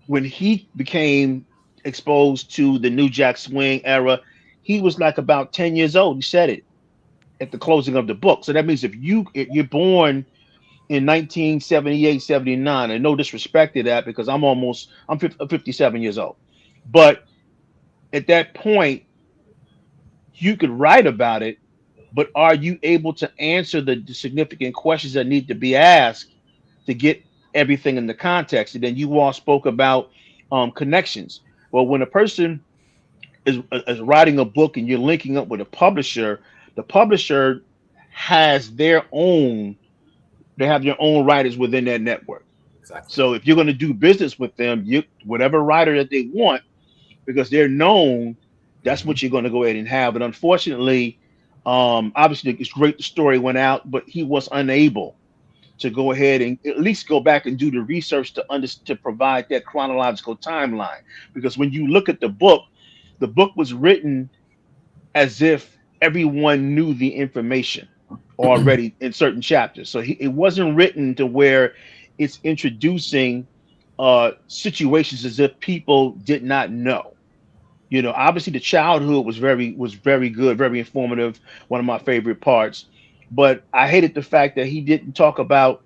when he became exposed to the New Jack Swing era, he was like about 10 years old. He said it at the closing of the book. So that means if you're born in 1978, 79, and no disrespect to that because I'm 57 years old. But at that point, you could write about it, but are you able to answer the significant questions that need to be asked to get everything in the context? And then you all spoke about connections. Well, when a person is writing a book and you're linking up with a publisher, the publisher has they have their own writers within that network. Exactly. So if you're going to do business with them, whatever writer that they want, because they're known, that's what you're going to go ahead and have. But unfortunately, obviously it's great the story went out, but he was unable to go ahead and at least go back and do the research to provide that chronological timeline. Because when you look at the book was written as if everyone knew the information already in certain chapters. So it wasn't written to where it's introducing situations as if people did not know. Obviously the childhood was very good, very informative, one of my favorite parts. But I hated the fact that he didn't talk about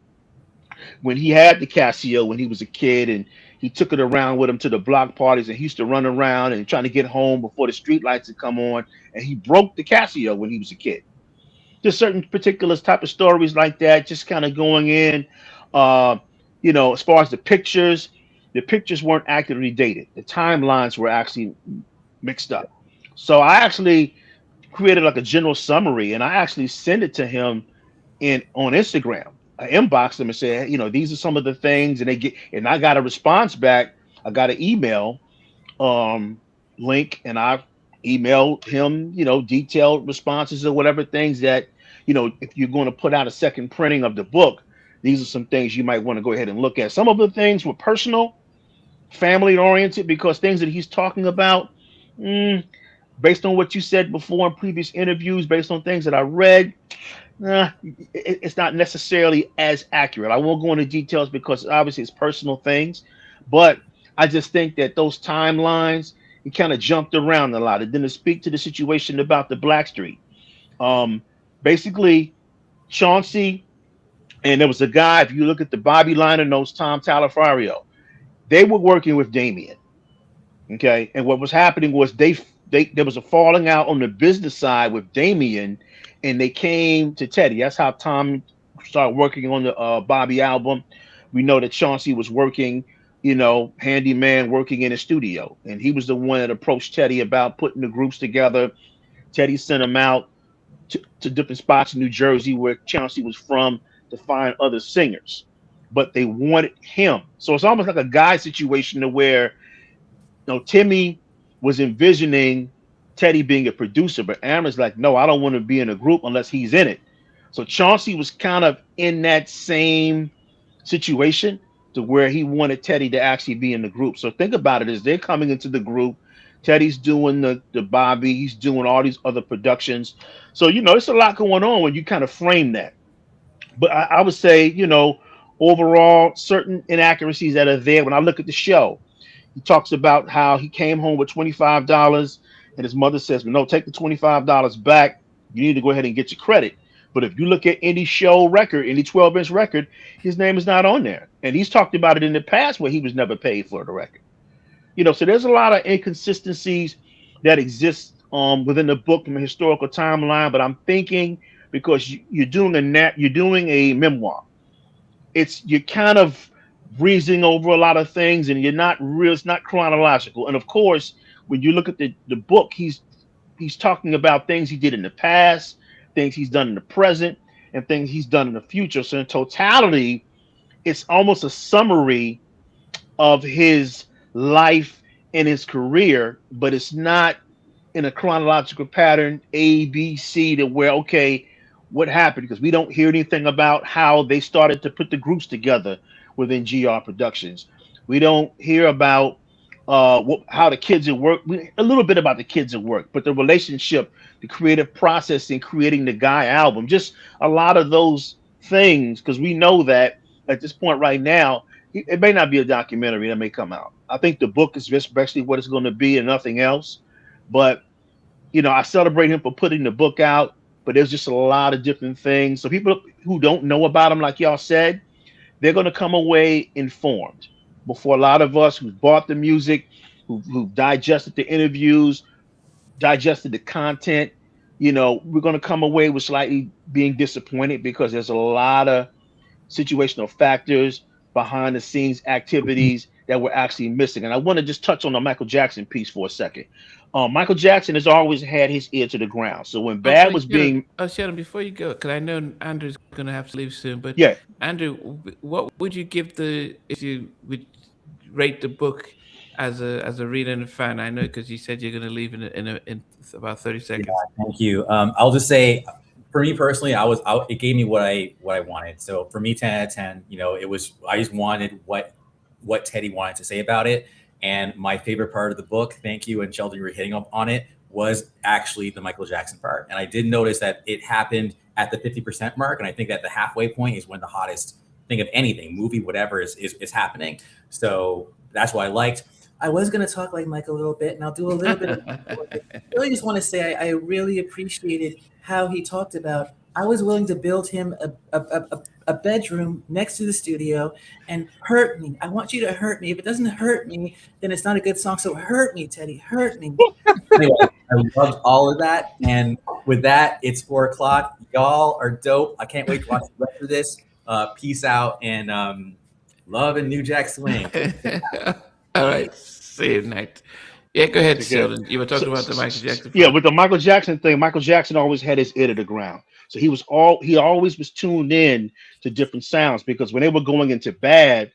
when he had the Casio when he was a kid and he took it around with him to the block parties and he used to run around and trying to get home before the street lights had come on, and he broke the Casio when he was a kid. just certain particular type of stories like that, just kind of going in. Uh, as far as the pictures weren't accurately dated. The timelines were actually mixed up. So I actually created like a general summary, and I actually sent it to him in on Instagram. I inboxed him and said, these are some of the things, and I got a response back. I got an email link, and I emailed him, detailed responses or whatever things that, if you're going to put out a second printing of the book, these are some things you might want to go ahead and look at. Some of the things were personal, family oriented, because things that he's talking about, based on what you said before in previous interviews, based on things that I read, it's not necessarily as accurate. I won't go into details because obviously it's personal things, but I just think that those timelines, he kind of jumped around a lot. And then to speak to the situation about the Blackstreet, basically Chauncey, and there was a guy, if you look at the Bobby Liner notes, Tom Talafario, they were working with Damien. Okay. And what was happening was there was a falling out on the business side with Damien, and they came to Teddy. That's how Tom started working on the Bobby album. We know that Chauncey was working, handyman, working in a studio, and he was the one that approached Teddy about putting the groups together. Teddy sent him out to different spots in New Jersey where Chauncey was from to find other singers, but they wanted him. So it's almost like a guy situation to where Timmy was envisioning Teddy being a producer, but Aaron's like, no, I don't want to be in a group unless he's in it. So Chauncey was kind of in that same situation to where he wanted Teddy to actually be in the group. So think about it, as they're coming into the group, Teddy's doing the Bobby, he's doing all these other productions. So, it's a lot going on when you kind of frame that. But I would say, overall, certain inaccuracies that are there. When I look at the show, he talks about how he came home with $25, and his mother says, well, no, take the $25 back. You need to go ahead and get your credit. But if you look at any show record, any 12-inch record, his name is not on there. And he's talked about it in the past where he was never paid for the record. So there's a lot of inconsistencies that exist within the book from a historical timeline. But I'm thinking, because you're doing a memoir, you're kind of breezing over a lot of things, and it's not chronological. And of course, when you look at the book, he's talking about things he did in the past, things he's done in the present, and things he's done in the future. So in totality, it's almost a summary of his life and his career, but it's not in a chronological pattern, A, B, C, to where, okay, what happened? Because we don't hear anything about how they started to put the groups together within GR Productions. We don't hear about how the kids at work. A little bit about the kids at work, but the relationship, the creative process in creating the Guy album, just a lot of those things. Because we know that at this point right now, it may not be a documentary that may come out. I think the book is especially what it's going to be and nothing else. But I celebrate him for putting the book out. But there's just a lot of different things. So people who don't know about him, like y'all said, they're going to come away informed. Before a lot of us who bought the music, who digested the interviews, digested the content, we're going to come away with slightly being disappointed because there's a lot of situational factors, behind the scenes activities that we're actually missing. And I want to just touch on the Michael Jackson piece for a second. Michael Jackson has always had his ear to the ground. So when Bad was being... Sheldon, before you go, because I know Andrew's going to have to leave soon, but yeah, Andrew, what would you give if you would rate the book as a reader and a fan? I know, because you said you're going to leave in about 30 seconds. Yeah, thank you. I'll just say, for me personally, it gave me what I wanted. So for me, 10 out of 10, I just wanted what Teddy wanted to say about it. And my favorite part of the book, thank you, and Sheldon, you were hitting up on it, was actually the Michael Jackson part. And I did notice that it happened at the 50% mark. And I think that the halfway point is when the hottest thing of anything, movie, whatever, is happening. So that's what I liked. I was going to talk like Mike a little bit, and I'll do a little bit. I really just want to say I really appreciated how he talked about, I was willing to build him a bedroom next to the studio and hurt me. I want you to hurt me. If it doesn't hurt me, then it's not a good song. So hurt me, Teddy, hurt me. Anyway, I loved all of that. And with that, it's 4:00. Y'all are dope. I can't wait to watch the rest of this. Peace out and love and New Jack Swing. All right. See you next. Yeah, go ahead, Take care. Sheldon. You were talking about the Michael Jackson. Yeah, part. with the Michael Jackson thing, Michael Jackson always had his ear to the ground. So he always was tuned in to different sounds, because when they were going into Bad,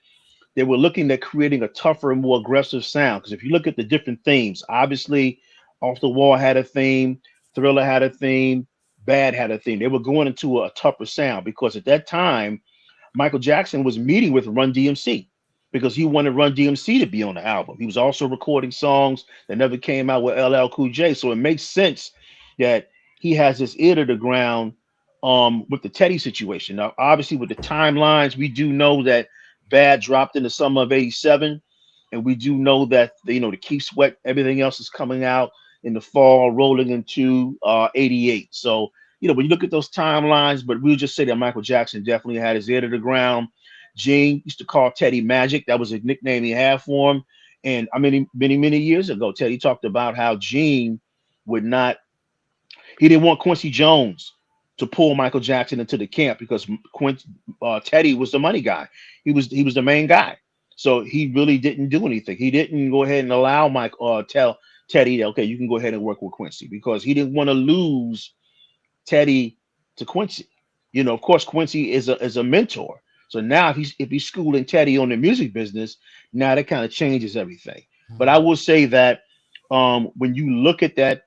they were looking at creating a tougher and more aggressive sound. Because if you look at the different themes, obviously Off the Wall had a theme, Thriller had a theme, Bad had a theme. They were going into a tougher sound, because at that time Michael Jackson was meeting with Run DMC because he wanted Run DMC to be on the album. He was also recording songs that never came out with LL Cool J. So it makes sense that he has his ear to the ground with the Teddy situation. Now, obviously, with the timelines, we do know that Bad dropped in the summer of '87, and we do know that the Keith Sweat, everything else is coming out in the fall, rolling into '88. So when you look at those timelines, but we'll just say that Michael Jackson definitely had his ear to the ground. Gene used to call Teddy Magic. That was a nickname he had for him. And I mean, many years ago, Teddy talked about how Gene he didn't want Quincy Jones to pull Michael Jackson into the camp, because Teddy was the money guy. He was the main guy. So he really didn't do anything. He didn't go ahead and allow tell Teddy, okay, you can go ahead and work with Quincy, because he didn't want to lose Teddy to Quincy. Of course, Quincy is a mentor. So now if he's schooling Teddy on the music business, now that kind of changes everything. But I will say that when you look at the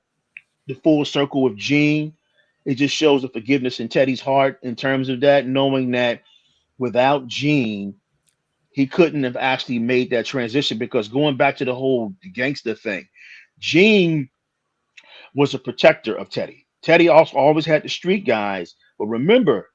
full circle of Gene, it just shows the forgiveness in Teddy's heart in terms of that, knowing that without Gene, he couldn't have actually made that transition, because going back to the whole gangster thing, Gene was a protector of Teddy. Teddy also always had the street guys. But remember,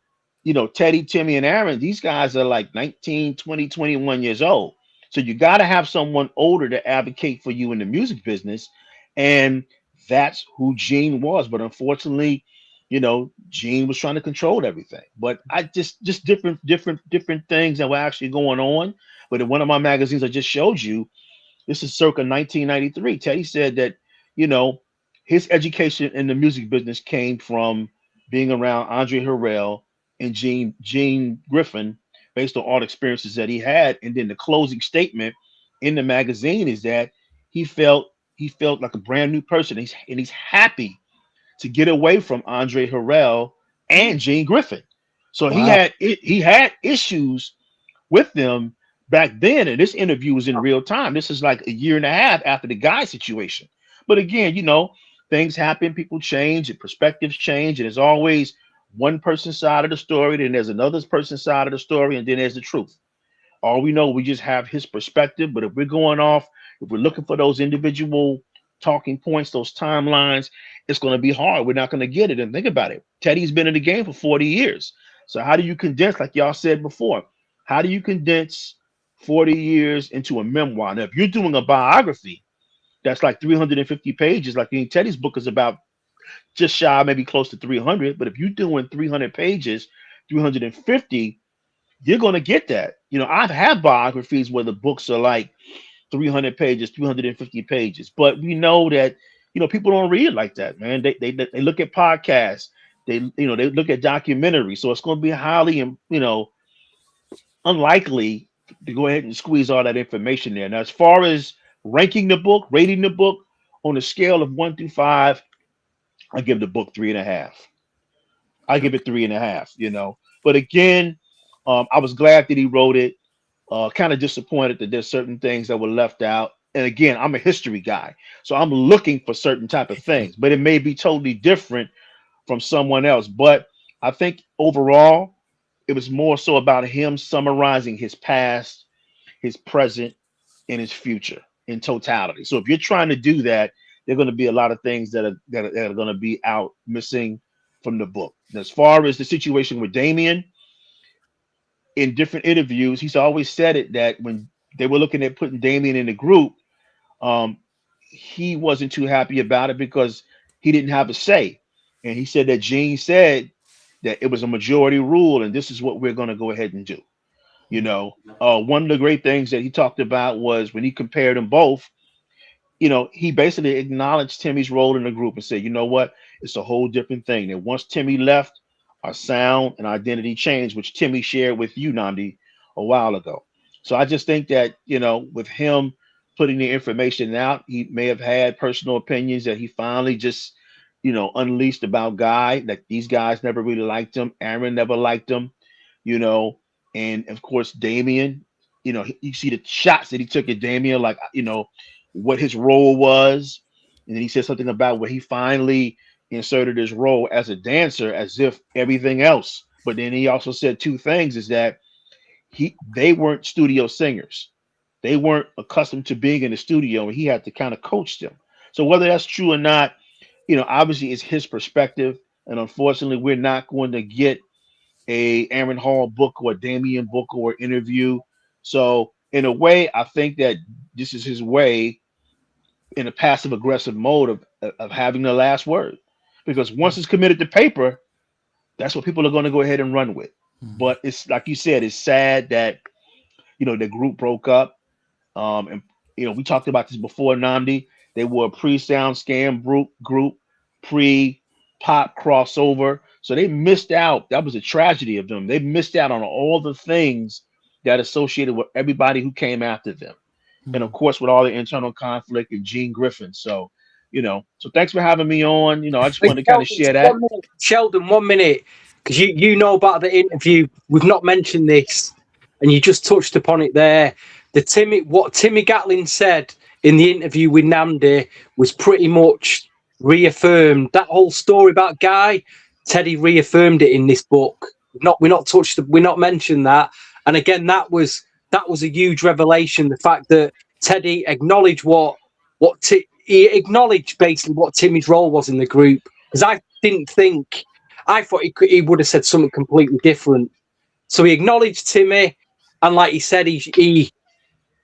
Teddy, Timmy, and Aaron, these guys are like 19, 20, 21 years old. So you got to have someone older to advocate for you in the music business. And that's who Gene was. But unfortunately, Gene was trying to control everything. But I just different things that were actually going on. But in one of my magazines I just showed you, this is circa 1993. Teddy said that, his education in the music business came from being around Andre Harrell and Gene Griffin, based on all the experiences that he had. And then the closing statement in the magazine is that he felt like a brand new person. He's happy to get away from Andre Harrell and Gene Griffin. So Wow. he had issues with them back then. And this interview was in real time. This is like a year and a half after the Guy situation. But again, things happen, people change, and perspectives change, and there's always one person's side of the story, then there's another person's side of the story, and then there's the truth. All we know, we just have his perspective. But if we're looking for those individual talking points, those timelines, it's going to be hard. We're not going to get it. And think about it. Teddy's been in the game for 40 years. So how do you condense, like y'all said before, how do you condense 40 years into a memoir? Now, if you're doing a biography, that's like 350 pages. Like Teddy's book is about just shy, maybe close to 300. But if you're doing 300 pages, 350, you're going to get that. I've had biographies where the books are like 300 pages, 350 pages. But we know that, people don't read it like that, man. They look at podcasts. They look at documentaries. So it's going to be highly, unlikely to go ahead and squeeze all that information there. Now, as far as rating the book on a scale of 1 through 5, I give the book 3.5. I give it 3.5. But again, I was glad that he wrote it. Kind of disappointed that there's certain things that were left out. And again, I'm a history guy, so I'm looking for certain type of things, but it may be totally different from someone else. But I think overall, it was more so about him summarizing his past, his present, and his future in totality. So if you're trying to do that, there are going to be a lot of things that are going to be out missing from the book. And as far as the situation with Damien, in different interviews, he's always said it that when they were looking at putting Damien in the group, he wasn't too happy about it because he didn't have a say. And he said that Gene said that it was a majority rule, and this is what we're going to go ahead and do. One of the great things that he talked about was when he compared them both, he basically acknowledged Timmy's role in the group and said, you know what, it's a whole different thing. And once Timmy left, are sound and identity change, which Timmy shared with you, Nandi, a while ago. So I just think that, with him putting the information out, he may have had personal opinions that he finally just, unleashed about Guy, that these guys never really liked him. Aaron never liked him, you know, and of course, Damien, you see the shots that he took at Damien, like, what his role was. And then he said something about where he finally inserted his role as a dancer as if everything else. But then he also said two things is that they weren't studio singers. They weren't accustomed to being in the studio, and he had to kind of coach them. So whether that's true or not, obviously it's his perspective. And unfortunately, we're not going to get a Aaron Hall book or a Damien book or interview. So in a way, I think that this is his way in a passive aggressive mode of having the last word. Because once it's committed to paper, that's what people are going to go ahead and run with. But it's like you said, it's sad that the group broke up. And we talked about this before, Nandi. They were a pre-sound scam group, pre-pop crossover. So they missed out. That was a tragedy of them. They missed out on all the things that associated with everybody who came after them. And of course, with all the internal conflict and Gene Griffin. So, so thanks for having me on. I just wanted to kind of share that. Sheldon, 1 minute, because you know about the interview. We've not mentioned this, and you just touched upon it there. What Timmy Gatlin said in the interview with Nandi was pretty much reaffirmed. That whole story about Guy, Teddy reaffirmed it in this book. We're not mentioned that. And again, that was a huge revelation. The fact that Teddy acknowledged he acknowledged basically what Timmy's role was in the group. Because I thought he would have said something completely different. So he acknowledged Timmy, and like he said,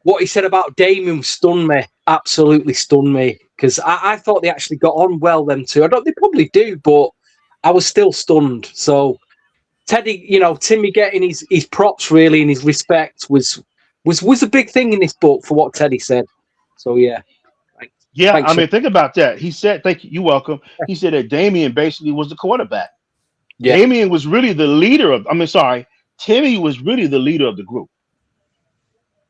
what he said about Damien stunned me, absolutely stunned me. Because I thought they actually got on well, them two. They probably do, but I was still stunned. So Teddy, Timmy getting his props really and his respect was a big thing in this book for what Teddy said. So yeah. Yeah, Thanks, I mean, think about that. He said, "Thank you, you're welcome." He said that Damien basically was the quarterback. Yeah. Damien was really the leader of. Timmy was really the leader of the group.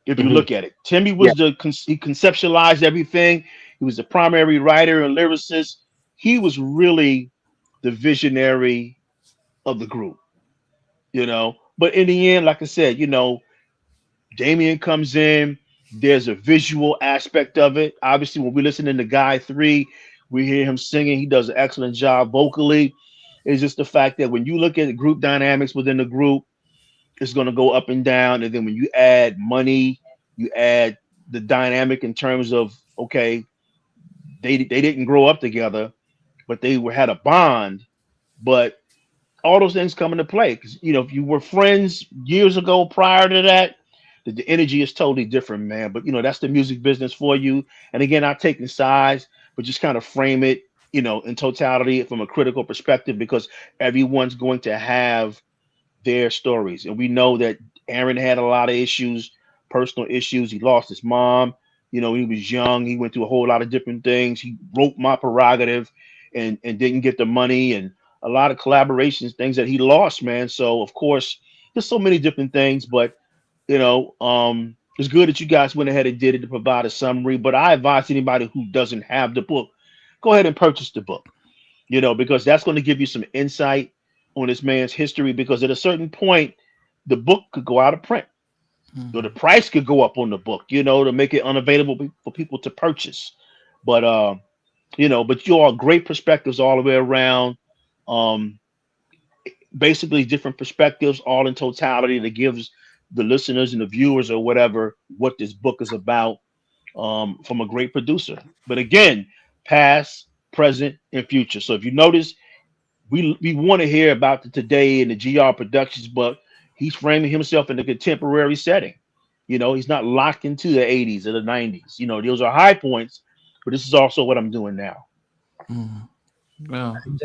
If you look at it, Timmy was he conceptualized everything. He was the primary writer and lyricist. He was really the visionary of the group. But in the end, like I said, Damien comes in. There's a visual aspect of it. Obviously, when we listen to Guy 3, we hear him singing. He does an excellent job vocally. It's just the fact that when you look at the group dynamics within the group, it's going to go up and down. And then when you add money, you add the dynamic in terms of, okay, they didn't grow up together, but they had a bond. But all those things come into play because if you were friends years ago prior to that, the energy is totally different, man. But that's the music business for you. And again, not taking sides, but just kind of frame it, in totality from a critical perspective, because everyone's going to have their stories. And we know that Aaron had a lot of issues, personal issues. He lost his mom. He was young. He went through a whole lot of different things. He wrote My Prerogative and didn't get the money, and a lot of collaborations, things that he lost, man. So of course, there's so many different things, but it's good that you guys went ahead and did it to provide a summary. But I advise anybody who doesn't have the book, go ahead and purchase the book, because that's going to give you some insight on this man's history. Because at a certain point, the book could go out of print, or the price could go up on the book, to make it unavailable for people to purchase. But but you all great perspectives all the way around. Basically different perspectives, all in totality, that gives the listeners and the viewers or whatever what this book is about, from a great producer. But again, past, present, and future. So if you notice, we want to hear about the today and the GR Productions, but he's framing himself in a contemporary setting. He's not locked into the 80s or the 90s. Those are high points, but this is also what I'm doing now. Well, And,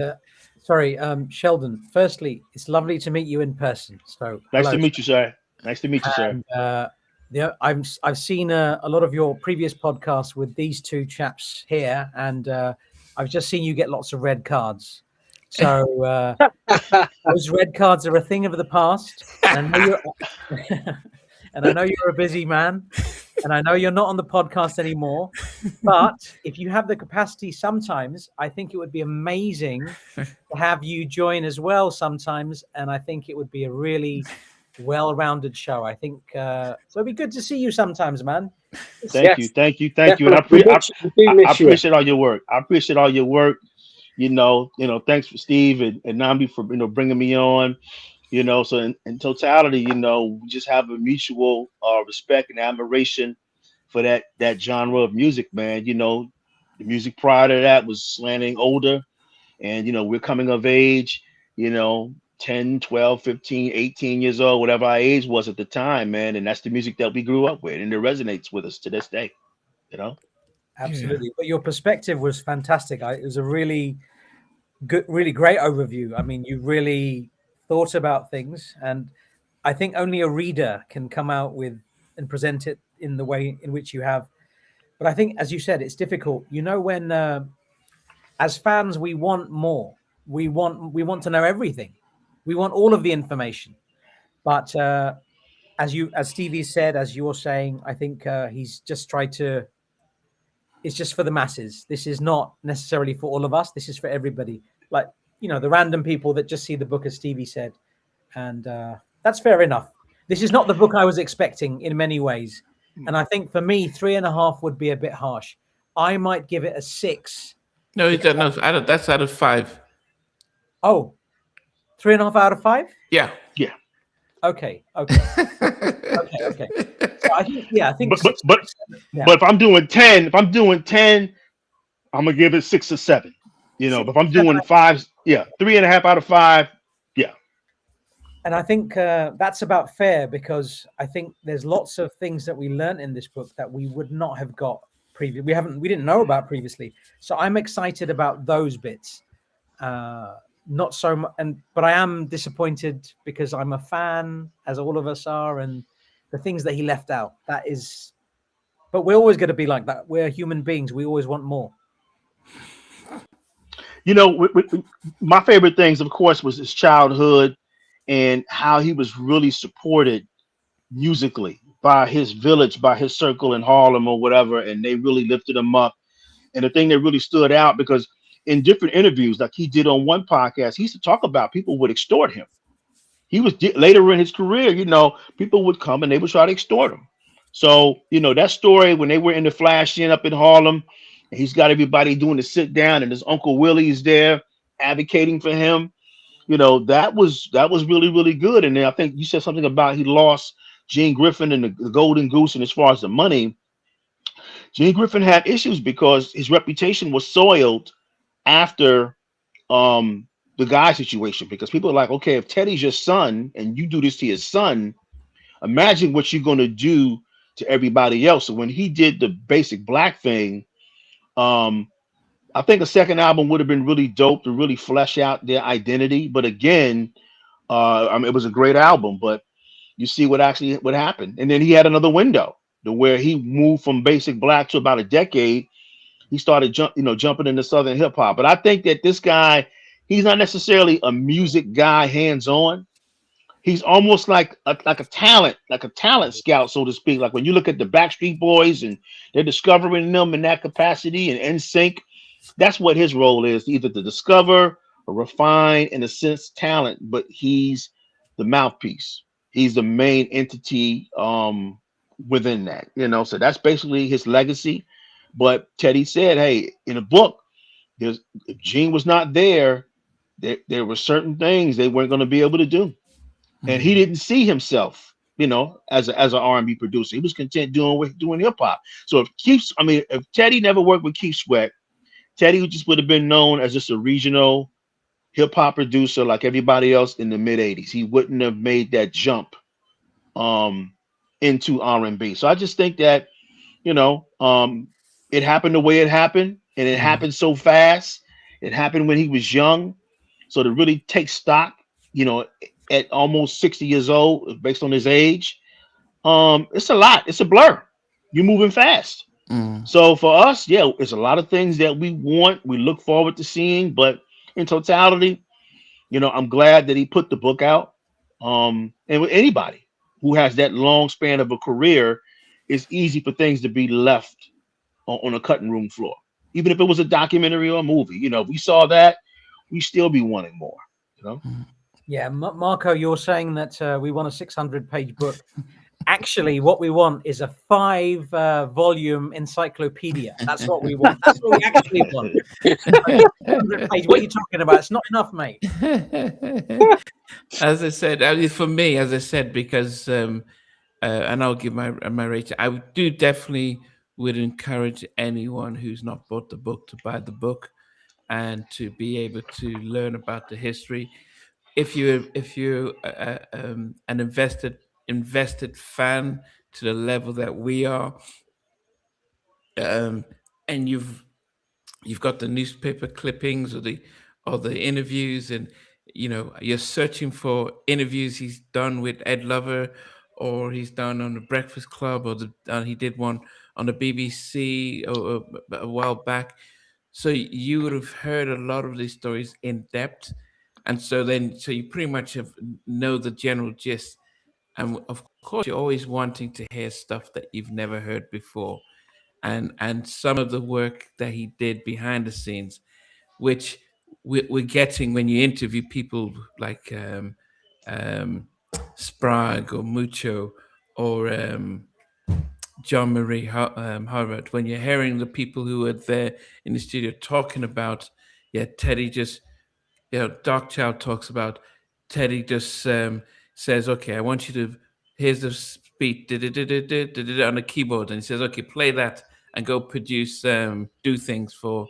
sorry, Sheldon. Firstly, it's lovely to meet you in person. So Nice to meet you, sir. Nice to meet you, sir. And, I've seen a lot of your previous podcasts with these two chaps here, and I've just seen you get lots of red cards. So those red cards are a thing of the past. And I know you're, and I know you're a busy man, and I know you're not on the podcast anymore. But if you have the capacity, sometimes I think it would be amazing to have you join as well sometimes. And I think it would be a really well-rounded show. I think so. It'd be good to see you sometimes, man. Thank you. And I appreciate all your work. Thanks for Steve and Nambi for bringing me on. So in totality, we just have a mutual respect and admiration for that genre of music, man. The music prior to that was slanting older, and we're coming of age, 10, 12, 15, 18 years old, whatever our age was at the time, man. And that's the music that we grew up with, and it resonates with us to this day, Absolutely. But your perspective was fantastic. It was a really good, really great overview. I mean, you really thought about things, and I think only a reader can come out with and present it in the way in which you have. But I think, as you said, it's difficult. When as fans we want more. We want to know everything. We want all of the information. But as Stevie said, as you're saying, I think he's just tried to. It's just for the masses. This is not necessarily for all of us. This is for everybody. Like, the random people that just see the book, as Stevie said. And that's fair enough. This is not the book I was expecting in many ways. And I think for me, 3.5 would be a bit harsh. I might give it a 6. No, that's out of 5. Oh, 3.5 out of 5? Yeah. Okay. Okay. So I think. But if I'm doing 10, I'm gonna give it 6 or 7. But if I'm doing 5, 3.5 out of 5. Yeah. And I think that's about fair, because I think there's lots of things that we learned in this book that we would not have got previously. We didn't know about previously. So I'm excited about those bits. Not so much, but I am disappointed because I'm a fan, as all of us are, and the things that he left out. But we're always going to be like that. We're human beings. We always want more. My favorite things, of course, was his childhood and how he was really supported musically by his village, by his circle in Harlem or whatever, and they really lifted him up. And the thing that really stood out, because in different interviews, like he did on one podcast, he used to talk about people would extort him. He was later in his career, people would come and they would try to extort him. So, that story when they were in the Flash Inn up in Harlem, and he's got everybody doing the sit down, and his Uncle Willie's there advocating for him. That was really, really good. And then I think you said something about he lost Gene Griffin and the Golden Goose, and as far as the money, Gene Griffin had issues because his reputation was soiled after the Guy situation, because people are like, okay, if Teddy's your son and you do this to his son, imagine what you're going to do to everybody else. So when he did the Basic Black thing, I think a second album would have been really dope to really flesh out their identity. But again, it was a great album, but you see what happened. And then he had another window to where he moved from Basic Black to about a decade. He started jumping into Southern hip hop. But I think that this guy, he's not necessarily a music guy hands-on. He's almost like a talent scout, so to speak. Like when you look at the Backstreet Boys and they're discovering them in that capacity, and NSYNC, that's what his role is, either to discover or refine, in a sense, talent, but he's the mouthpiece. He's the main entity within that, so that's basically his legacy. But Teddy said, hey, in a book, if Gene was not there, there were certain things they weren't going to be able to do. And he didn't see himself, as an R&B producer. He was content doing hip hop. So if Teddy never worked with Keith Sweat, Teddy just would have been known as just a regional hip hop producer like everybody else in the mid 80s. He wouldn't have made that jump into R&B. So I just think that, it happened the way it happened, and it happened so fast. It happened when he was young. So to really take stock, at almost 60 years old, based on his age, it's a lot. It's a blur. You're moving fast. So for us, it's a lot of things that we look forward to seeing, but in totality, I'm glad that he put the book out. And with anybody who has that long span of a career, it's easy for things to be left on a cutting room floor. Even if it was a documentary or a movie, if we saw that, we still be wanting more. Yeah, Marco, you're saying that we want a 600-page book. Actually, what we want is a 5-volume encyclopedia. That's what we want. That's what we actually want. 600 page. What are you talking about? It's not enough, mate. As I said, I mean, for me, as I said, because and I'll give my rating. I do definitely would encourage anyone who's not bought the book to buy the book and to be able to learn about the history. If you're an invested fan to the level that we are, and you've got the newspaper clippings or the interviews, and you're searching for interviews he's done with Ed Lover, or he's done on the Breakfast Club, or he did one on the BBC a while back. So you would have heard a lot of these stories in depth, and so you pretty much know the general gist. And of course, you're always wanting to hear stuff that you've never heard before, and some of the work that he did behind the scenes, which we're getting when you interview people like um, Sprague or Mucho or John Marie Harvard. When you're hearing the people who were there in the studio talking about, yeah, Teddy just, Darkchild talks about Teddy just says, okay, I want you to, here's the beat on the keyboard, and he says, okay, play that and go produce, do things for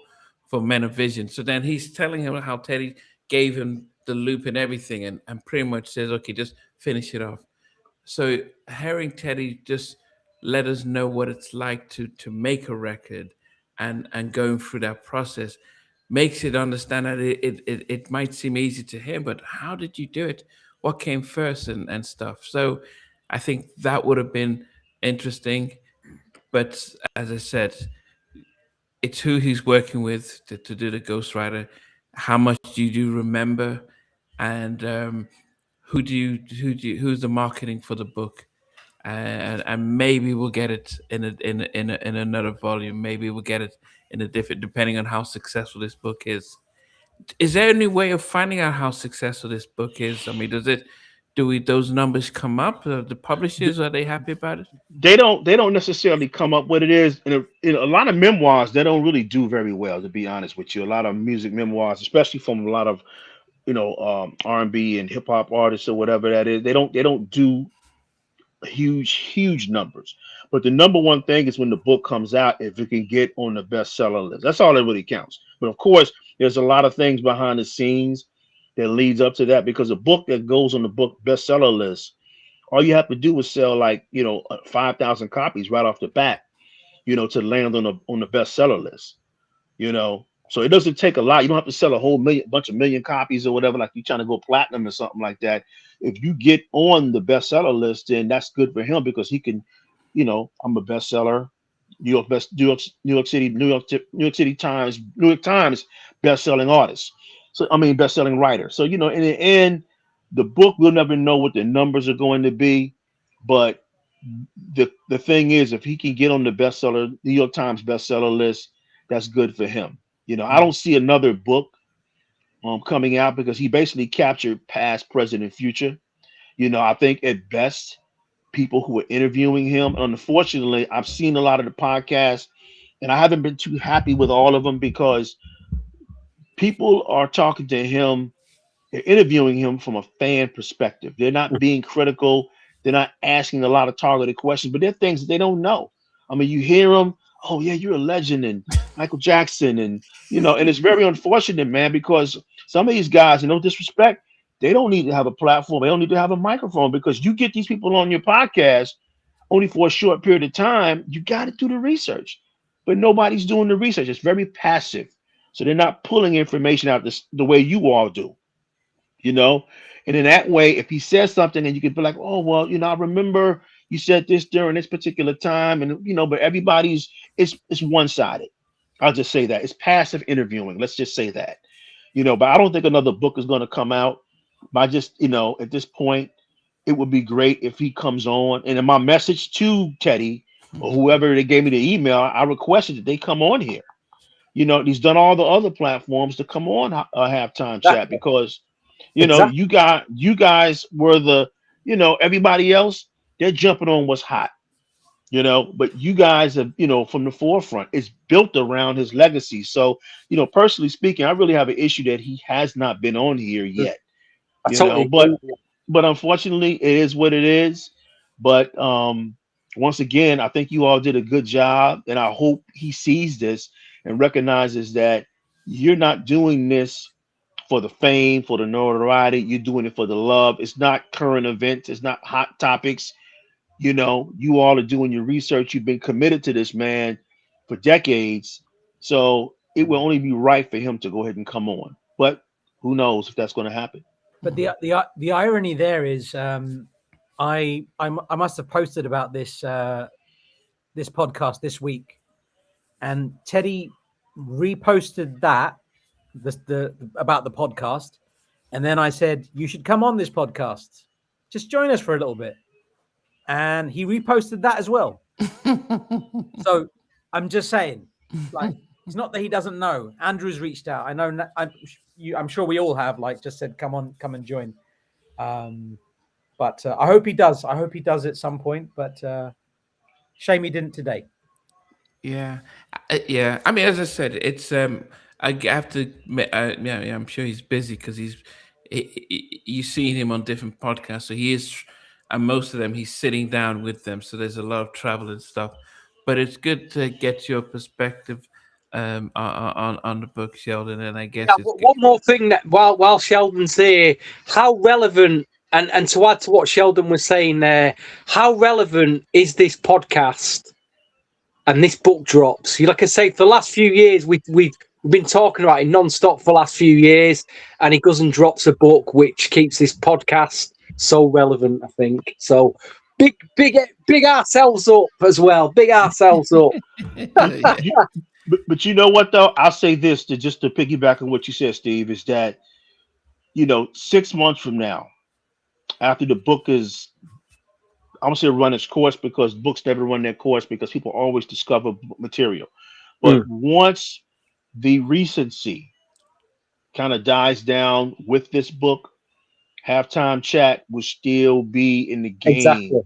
Men of Vision. So then he's telling him how Teddy gave him the loop and everything, and pretty much says, okay, just finish it off. So hearing Teddy just let us know what it's like to make a record, and going through that process makes it understand that it might seem easy to him, but how did you do it? What came first, and stuff. So I think that would have been interesting. But as I said, it's who he's working with to do the ghostwriter. How much do you remember, and who's the marketing for the book, and maybe we'll get it in another volume. Maybe we'll get it in a different, depending on how successful this book is. Is there any way of finding out how successful this book is? I mean, those numbers come up? The publishers, are they happy about it? They don't necessarily come up what it is. In a lot of memoirs, they don't really do very well, to be honest with you. A lot of music memoirs, especially from a lot of R&B and hip hop artists or whatever that is, they don't do huge numbers. But the number one thing is when the book comes out, if it can get on the bestseller list. That's all that really counts. But of course, there's a lot of things behind the scenes that leads up to that, because a book that goes on the book bestseller list, all you have to do is sell 5,000 copies right off the bat, to land on the bestseller list. So it doesn't take a lot. You don't have to sell a whole bunch of million copies or whatever, like you're trying to go platinum or something like that. If you get on the bestseller list, then that's good for him, because he can, I'm a bestseller, New York City Times, New York Times best-selling artist. So I mean, best-selling writer. So in the end, the book, we'll never know what the numbers are going to be, but the thing is, if he can get on the New York Times bestseller list, that's good for him. I don't see another book coming out, because he basically captured past, present, and future. I think at best, people who are interviewing him, unfortunately, I've seen a lot of the podcasts, and I haven't been too happy with all of them, because people are talking to him, they're interviewing him from a fan perspective. They're not being critical. They're not asking a lot of targeted questions, but they're things that they don't know. I mean, you hear them, oh yeah, you're a legend, and Michael Jackson, and and it's very unfortunate, man, because some of these guys, no disrespect, they don't need to have a platform. They don't need to have a microphone, because you get these people on your podcast only for a short period of time. You got to do the research, but nobody's doing the research. It's very passive. So they're not pulling information out the way you all do, and in that way, if he says something and you can be like, oh, well, I remember you said this during this particular time, and but everybody's it's one-sided. I'll just say that it's passive interviewing. Let's just say that, But I don't think another book is going to come out. I just, at this point, it would be great if he comes on. And in my message to Teddy or whoever they gave me the email, I requested that they come on here. He's done all the other platforms to come on a halftime chat because, Exactly. you guys were the, everybody else, they're jumping on what's hot. But you guys have, from the forefront, it's built around his legacy. So, personally speaking, I really have an issue that he has not been on here yet. I totally agree. But unfortunately, it is what it is. But once again, I think you all did a good job, and I hope he sees this and recognizes that you're not doing this for the fame, for the notoriety. You're doing it for the love. It's not current events. It's not hot topics. You all are doing your research. You've been committed to this man for decades. So it will only be right for him to go ahead and come on. But who knows if that's going to happen. But the irony there is, I must have posted about this this podcast this week, and Teddy reposted that the about the podcast, and then I said you should come on this podcast, just join us for a little bit, and he reposted that as well. So I'm just saying, like, it's not that he doesn't know. Andrew's reached out. I know. I'm sure we all have, like, just said, come and join. But I hope he does. I hope he does at some point. But shame he didn't today. Yeah, yeah. I mean, as I said, it's I have to. Yeah, I'm sure he's busy because you've seen him on different podcasts, so he is, and most of them he's sitting down with them. So there's a lot of travel and stuff. But it's good to get your perspective on the book, Sheldon. And I guess it's one more thing that while Sheldon's there, how relevant and to add to what Sheldon was saying there, how relevant is this podcast and this book drops? Like I say, for the last few years, we've been talking about it non-stop for the last few years, and he goes and drops a book, which keeps this podcast so relevant, I think. So big ourselves up as well. Big ourselves up. But you know what, though? I'll say this to piggyback on what you said, Steve, is that, 6 months from now, after the book is, I'm going to say run its course, because books never run their course because people always discover material. But once the recency kind of dies down with this book, halftime chat will still be in the game,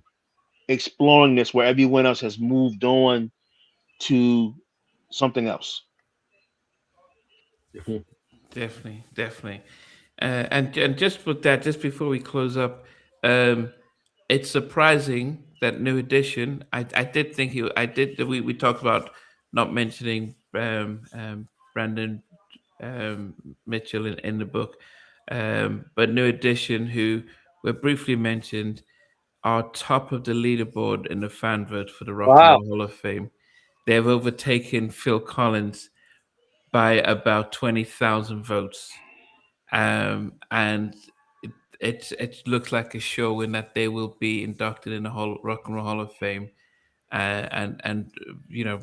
exploring this where everyone else has moved on to something else. Definitely. And just with that, just before we close up, it's surprising that New Edition. I did think we talked about not mentioning Brandon Mitchell in the book, but New Edition, who were briefly mentioned, are top of the leaderboard in the fan vote for the Rock and Roll Hall of Fame. They have overtaken Phil Collins by about 20,000 votes, and it looks like a show in that they will be inducted in the Rock and Roll Hall of Fame. And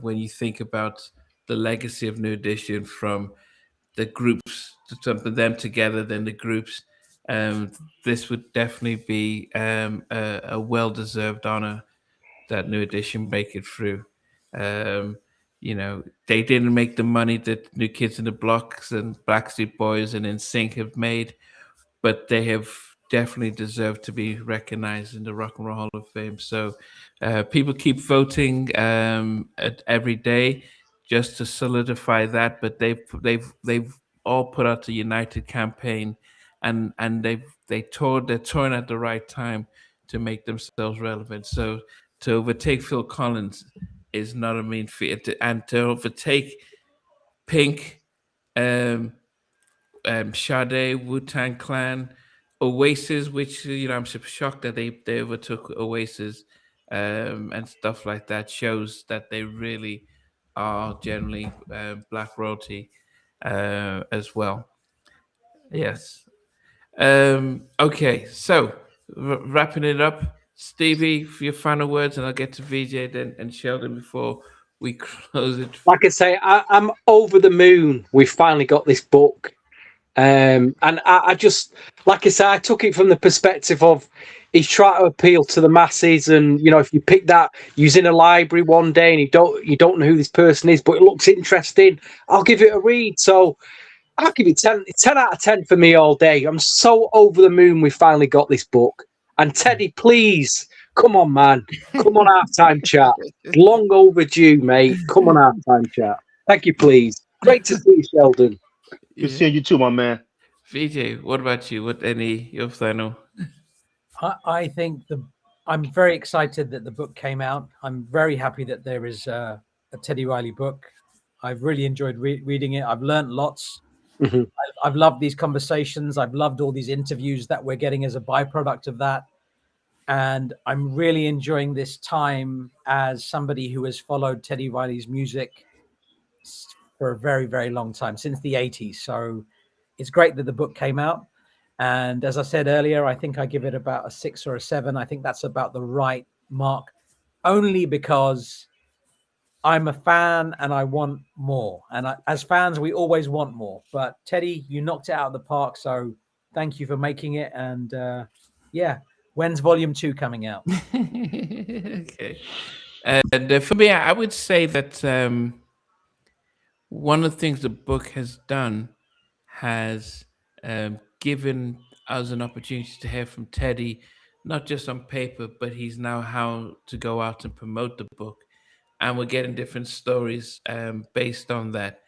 when you think about the legacy of New Edition, from the groups, to put them together, then the groups, this would definitely be a well-deserved honor that New Edition make it through. They didn't make the money that New Kids in the Blocks and Backstreet Boys and NSYNC have made, but they have definitely deserved to be recognized in the Rock and Roll Hall of Fame. So people keep voting every day just to solidify that, but they've all put out a united campaign, and they're touring at the right time to make themselves relevant. So to overtake Phil Collins is not a mean feat, and to overtake Pink, Sade, Wu-Tang Clan, Oasis, which I'm shocked that they overtook Oasis, and stuff like that, shows that they really are generally black royalty as well. Yes. Okay, so wrapping it up, Stevie, for your final words, and I'll get to VJ then and Sheldon before we close it. Like I say, I'm over the moon. We finally got this book. And I just, like I said, I took it from the perspective of he's trying to appeal to the masses. And, you know, if you pick that, you're in a library one day and you don't know who this person is, but it looks interesting, I'll give it a read. So I'll give it 10 out of 10 for me all day. I'm so over the moon we finally got this book. And Teddy, please, come on, man. Come on, halftime chat. Long overdue, mate. Come on, halftime chat. Thank you, please. Great to see you, Sheldon. Good seeing you too, my man. VJ, what about you? What any your final? I think I'm very excited that the book came out. I'm very happy that there is a Teddy Riley book. I've really enjoyed reading it. I've learned lots. Mm-hmm. I've loved these conversations. I've loved all these interviews that we're getting as a byproduct of that. And I'm really enjoying this time as somebody who has followed Teddy Riley's music for a very, very long time, since the 80s. So it's great that the book came out. And as I said earlier, I think I give it about a 6 or a 7. I think that's about the right mark, only because I'm a fan and I want more. And as fans, we always want more. But Teddy, you knocked it out of the park. So thank you for making it. And yeah, when's volume 2 coming out? Okay. And for me, I would say that one of the things the book has done has given us an opportunity to hear from Teddy, not just on paper, but he's now how to go out and promote the book. And we're getting different stories based on that.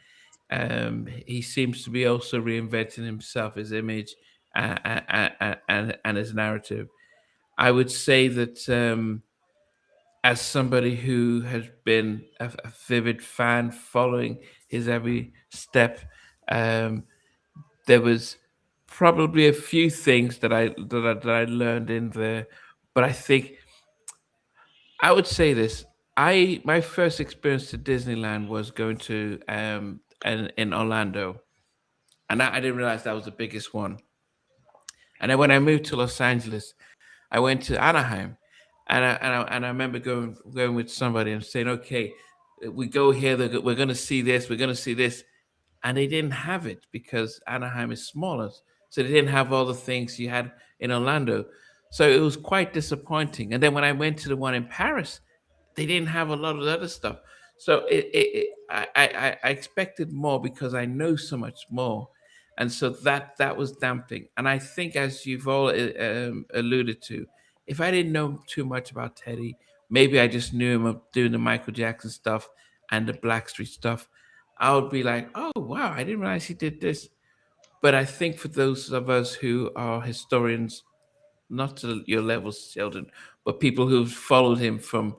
He seems to be also reinventing himself, his image, and his narrative. I would say that as somebody who has been a vivid fan following his every step, um, there was probably a few things that I learned in there, but I think I would say this. My first experience to Disneyland was going to in Orlando, and I didn't realize that was the biggest one. And then when I moved to Los Angeles, I went to Anaheim, and I remember going with somebody and saying, "Okay, we go here. We're going to see this. We're going to see this," and they didn't have it because Anaheim is smaller, so they didn't have all the things you had in Orlando. So it was quite disappointing. And then when I went to the one in Paris, they didn't have a lot of the other stuff. So I expected more because I know so much more, and so that was damping. And I think, as you've all alluded to, if I didn't know too much about Teddy, maybe I just knew him of doing the Michael Jackson stuff and the Blackstreet stuff, I would be like, oh wow, I didn't realize he did this. But I think for those of us who are historians, not to your level, Sheldon, but people who've followed him from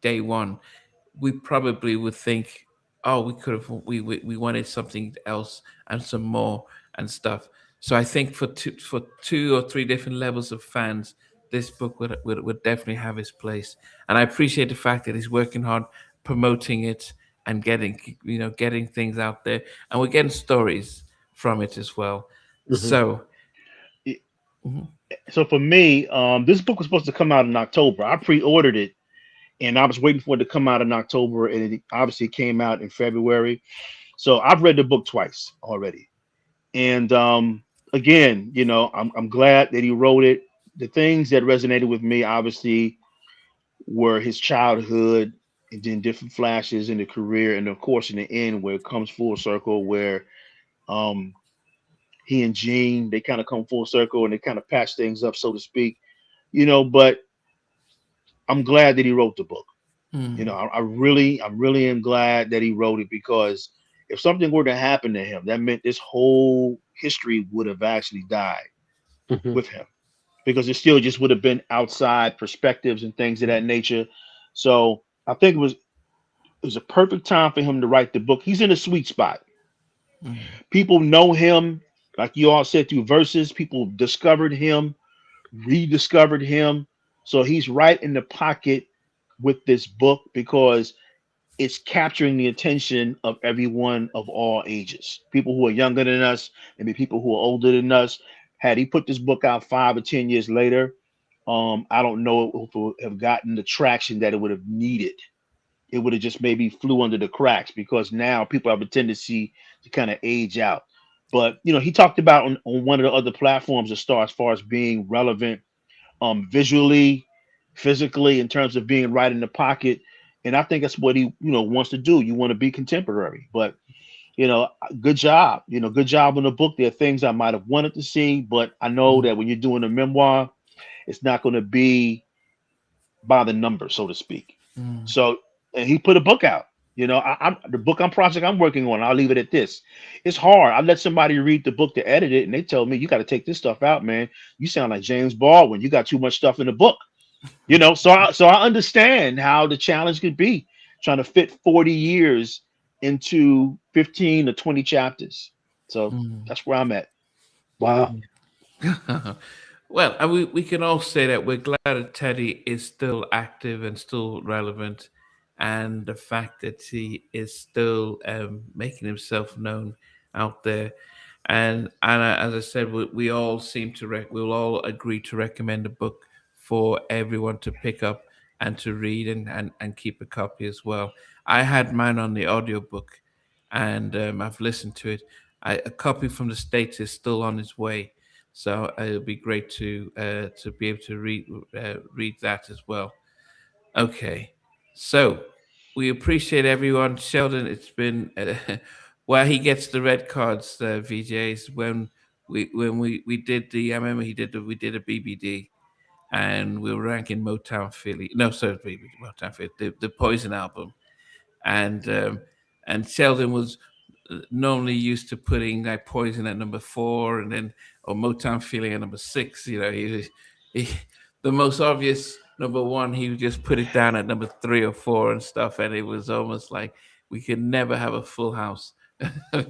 day one, we probably would think, oh, we could have we wanted something else and some more and stuff. So I think for two or three different levels of fans, this book would definitely have its place. And I appreciate the fact that he's working hard promoting it and getting things out there, and we're getting stories from it as well. Mhm. So Mhm. So for me, this book was supposed to come out in October. I pre-ordered it, and I was waiting for it to come out in October, and it obviously came out in February. So I've read the book twice already, and again, you know, I'm glad that he wrote it. The things that resonated with me, obviously, were his childhood, and then different flashes in the career, and of course, in the end, where it comes full circle, where um, he and Gene, they kind of come full circle and they kind of patch things up, so to speak, you know. But I'm glad that he wrote the book. You know, Mm. I really am glad that he wrote it, because if something were to happen to him, that meant this whole history would have actually died Mhm. with him, because it still just would have been outside perspectives and things of that nature. So I think it was a perfect time for him to write the book. He's in a sweet spot. Mm. People know him, like you all said, through verses. People discovered him, rediscovered him. So he's right in the pocket with this book, because it's capturing the attention of everyone of all ages. People who are younger than us, maybe people who are older than us. Had he put this book out 5 or 10 years later, I don't know if it would have gotten the traction that it would have needed. it would have just maybe flew under the cracks because now people have a tendency to kind of age out. But he talked about on one of the other platforms as far as being relevant, visually, physically, in terms of being right in the pocket. And I think that's what he wants to do. You want to be contemporary, but you know, good job. Good job on the book. There are things I might have wanted to see, but I know that when you're doing a memoir, it's not going to be by the numbers, so to speak. So, and he put a book out. I'm the book project I'm working on. I'll leave it at this. It's hard. I let somebody read the book to edit it, and they tell me you got to take this stuff out, man. You sound like James Baldwin. You got too much stuff in the book. So I understand how the challenge could be trying to fit 40 years into 15 to 20 chapters. So that's where I'm at. Wow. Well, and we can all say that we're glad that Teddy is still active and still relevant, and the fact that he is still making himself known out there. And as I said, we all seem to we'll all agree to recommend a book for everyone to pick up and to read and keep a copy as well. I had mine on the audiobook, and I've listened to it. A copy from the States is still on its way, so it'll be great to be able to read that as well. Okay, so we appreciate everyone. Sheldon, it's been well. He gets the red cards, VJs. When we did the, I remember we did a BBD, and we were ranking Motown Philly. No, sorry, Motown Philly, the Poison album, and Sheldon was normally used to putting like Poison at number 4, and then or Motown Feeling at number 6. He the most obvious number 1. He would just put it down at number 3 or 4 and stuff, and it was almost like we could never have a full house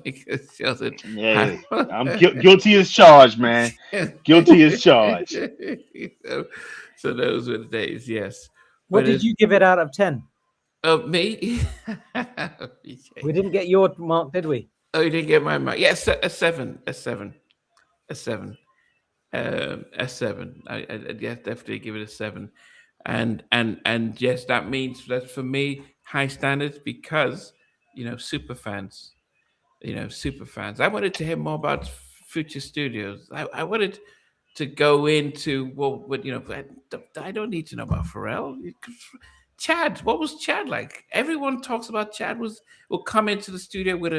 because Sheldon. Yeah, I'm guilty as charged, man. Guilty as charged. So those were the days, yes. What did you give it out of 10? Me? We didn't get your mark, did we? Oh, you didn't get my mark. Yes, a 7. A 7. A 7. A 7. I yes, definitely give it a 7. And yes, that means that for me, high standards because super fans. Super fans. I wanted to hear more about Future Studios. I wanted to go into I don't need to know about Pharrell. Chad, what was Chad like? Everyone talks about Chad will come into the studio with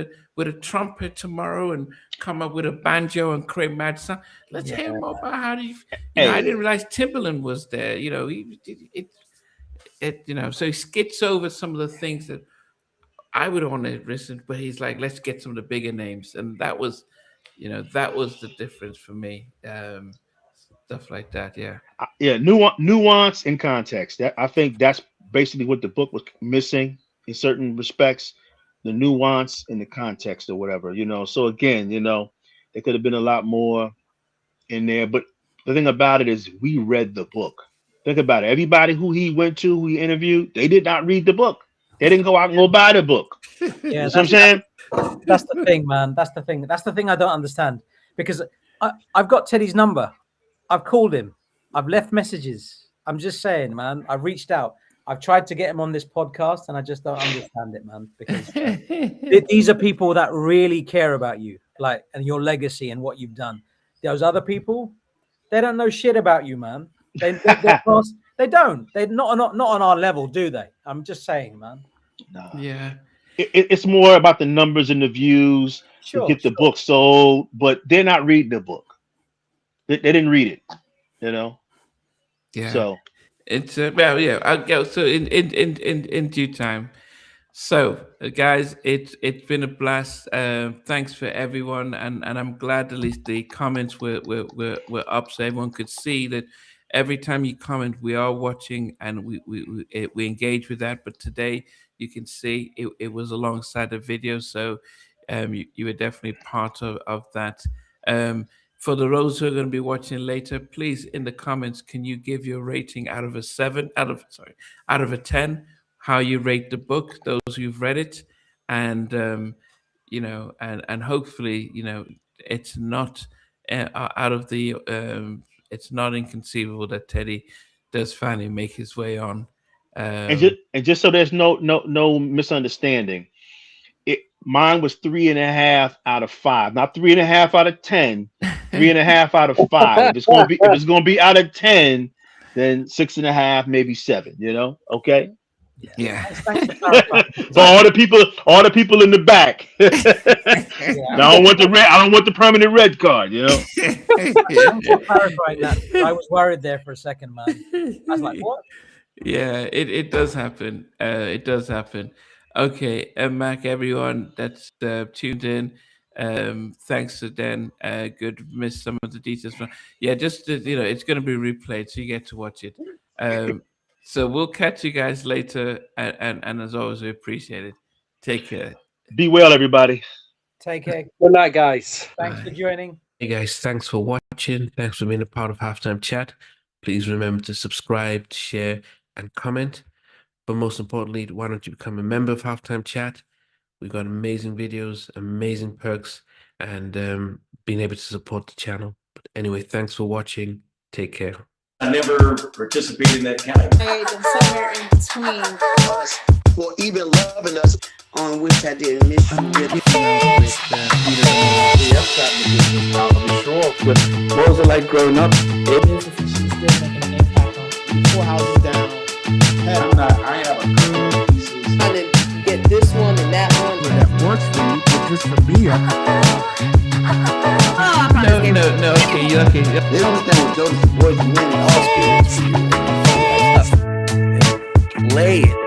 a trumpet tomorrow and come up with a banjo and create mad sound. Let's hear more about how do you. I didn't realize Timberland was there. So he skits over some of the things that I would want to listen, but he's like, let's get some of the bigger names, and that was the difference for me. Stuff like that, yeah. Yeah, nuance and context. I think that's basically what the book was missing in certain respects, the nuance and the context or whatever. So again, there could have been a lot more in there. But the thing about it is we read the book. Think about it. Everybody who he went to, who he interviewed, they did not read the book. They didn't go out and go buy the book. Yeah, you know what I'm saying? That's the thing, man. That's the thing. That's the thing I don't understand. Because I've got Teddy's number. I've called him. I've left messages. I'm just saying, man. I've reached out. I've tried to get him on this podcast, and I just don't understand it, man. Because these are people that really care about you, and your legacy and what you've done. Those other people, they don't know shit about you, man. They don't. They're not on our level, do they? I'm just saying, man. No. Yeah. It's more about the numbers and the views to get the book sold, but they're not reading the book. They didn't read it, Yeah. So it's well, yeah. I'll go. So in due time. So guys, it's been a blast. Thanks for everyone, and I'm glad at least the comments were up, so everyone could see that. Every time you comment, we are watching and we engage with that. But today, you can see it was alongside the video, so you were definitely part of that. For the those who are going to be watching later, please in the comments, can you give your rating out of a 10? How you rate the book? Those who've read it, and and hopefully it's not out of the. It's not inconceivable that Teddy does finally make his way on And just so there's no misunderstanding, mine was 3.5 out of 5, not 3.5 out of 10, 3.5 out of 5. If it's gonna be out of 10, then 6.5, maybe 7. Okay. Yeah. Thanks for clarifying. For all the people in the back. I don't want the permanent red card. Thanks for clarifying that. I was worried there for a second, man. I was like, what? Yeah, it does happen. It does happen. Okay, Mac, everyone that's tuned in. Thanks to Dan. Good, missed some of the details. Yeah, just it's going to be replayed, so you get to watch it. So we'll catch you guys later, and as always, we appreciate it. Take care. Be well, everybody. Take care. Good night, guys. Thanks for joining. Hey guys, thanks for watching. Thanks for being a part of Halftime Chat. Please remember to subscribe, share, and comment. But most importantly, why don't you become a member of Halftime Chat? We've got amazing videos, amazing perks, and being able to support the channel. But anyway, thanks for watching. Take care. I never participated in that category. Somewhere in between us, or even loving us, on which I didn't miss you with. What was it like growing up? She's still making an impact on 4 houses down. I have a couple of pieces. Trying to get this one and that one. That works for you, but just for me, No. Okay, you okay? They don't understand what Jonas' boys and men and all spirits. play it.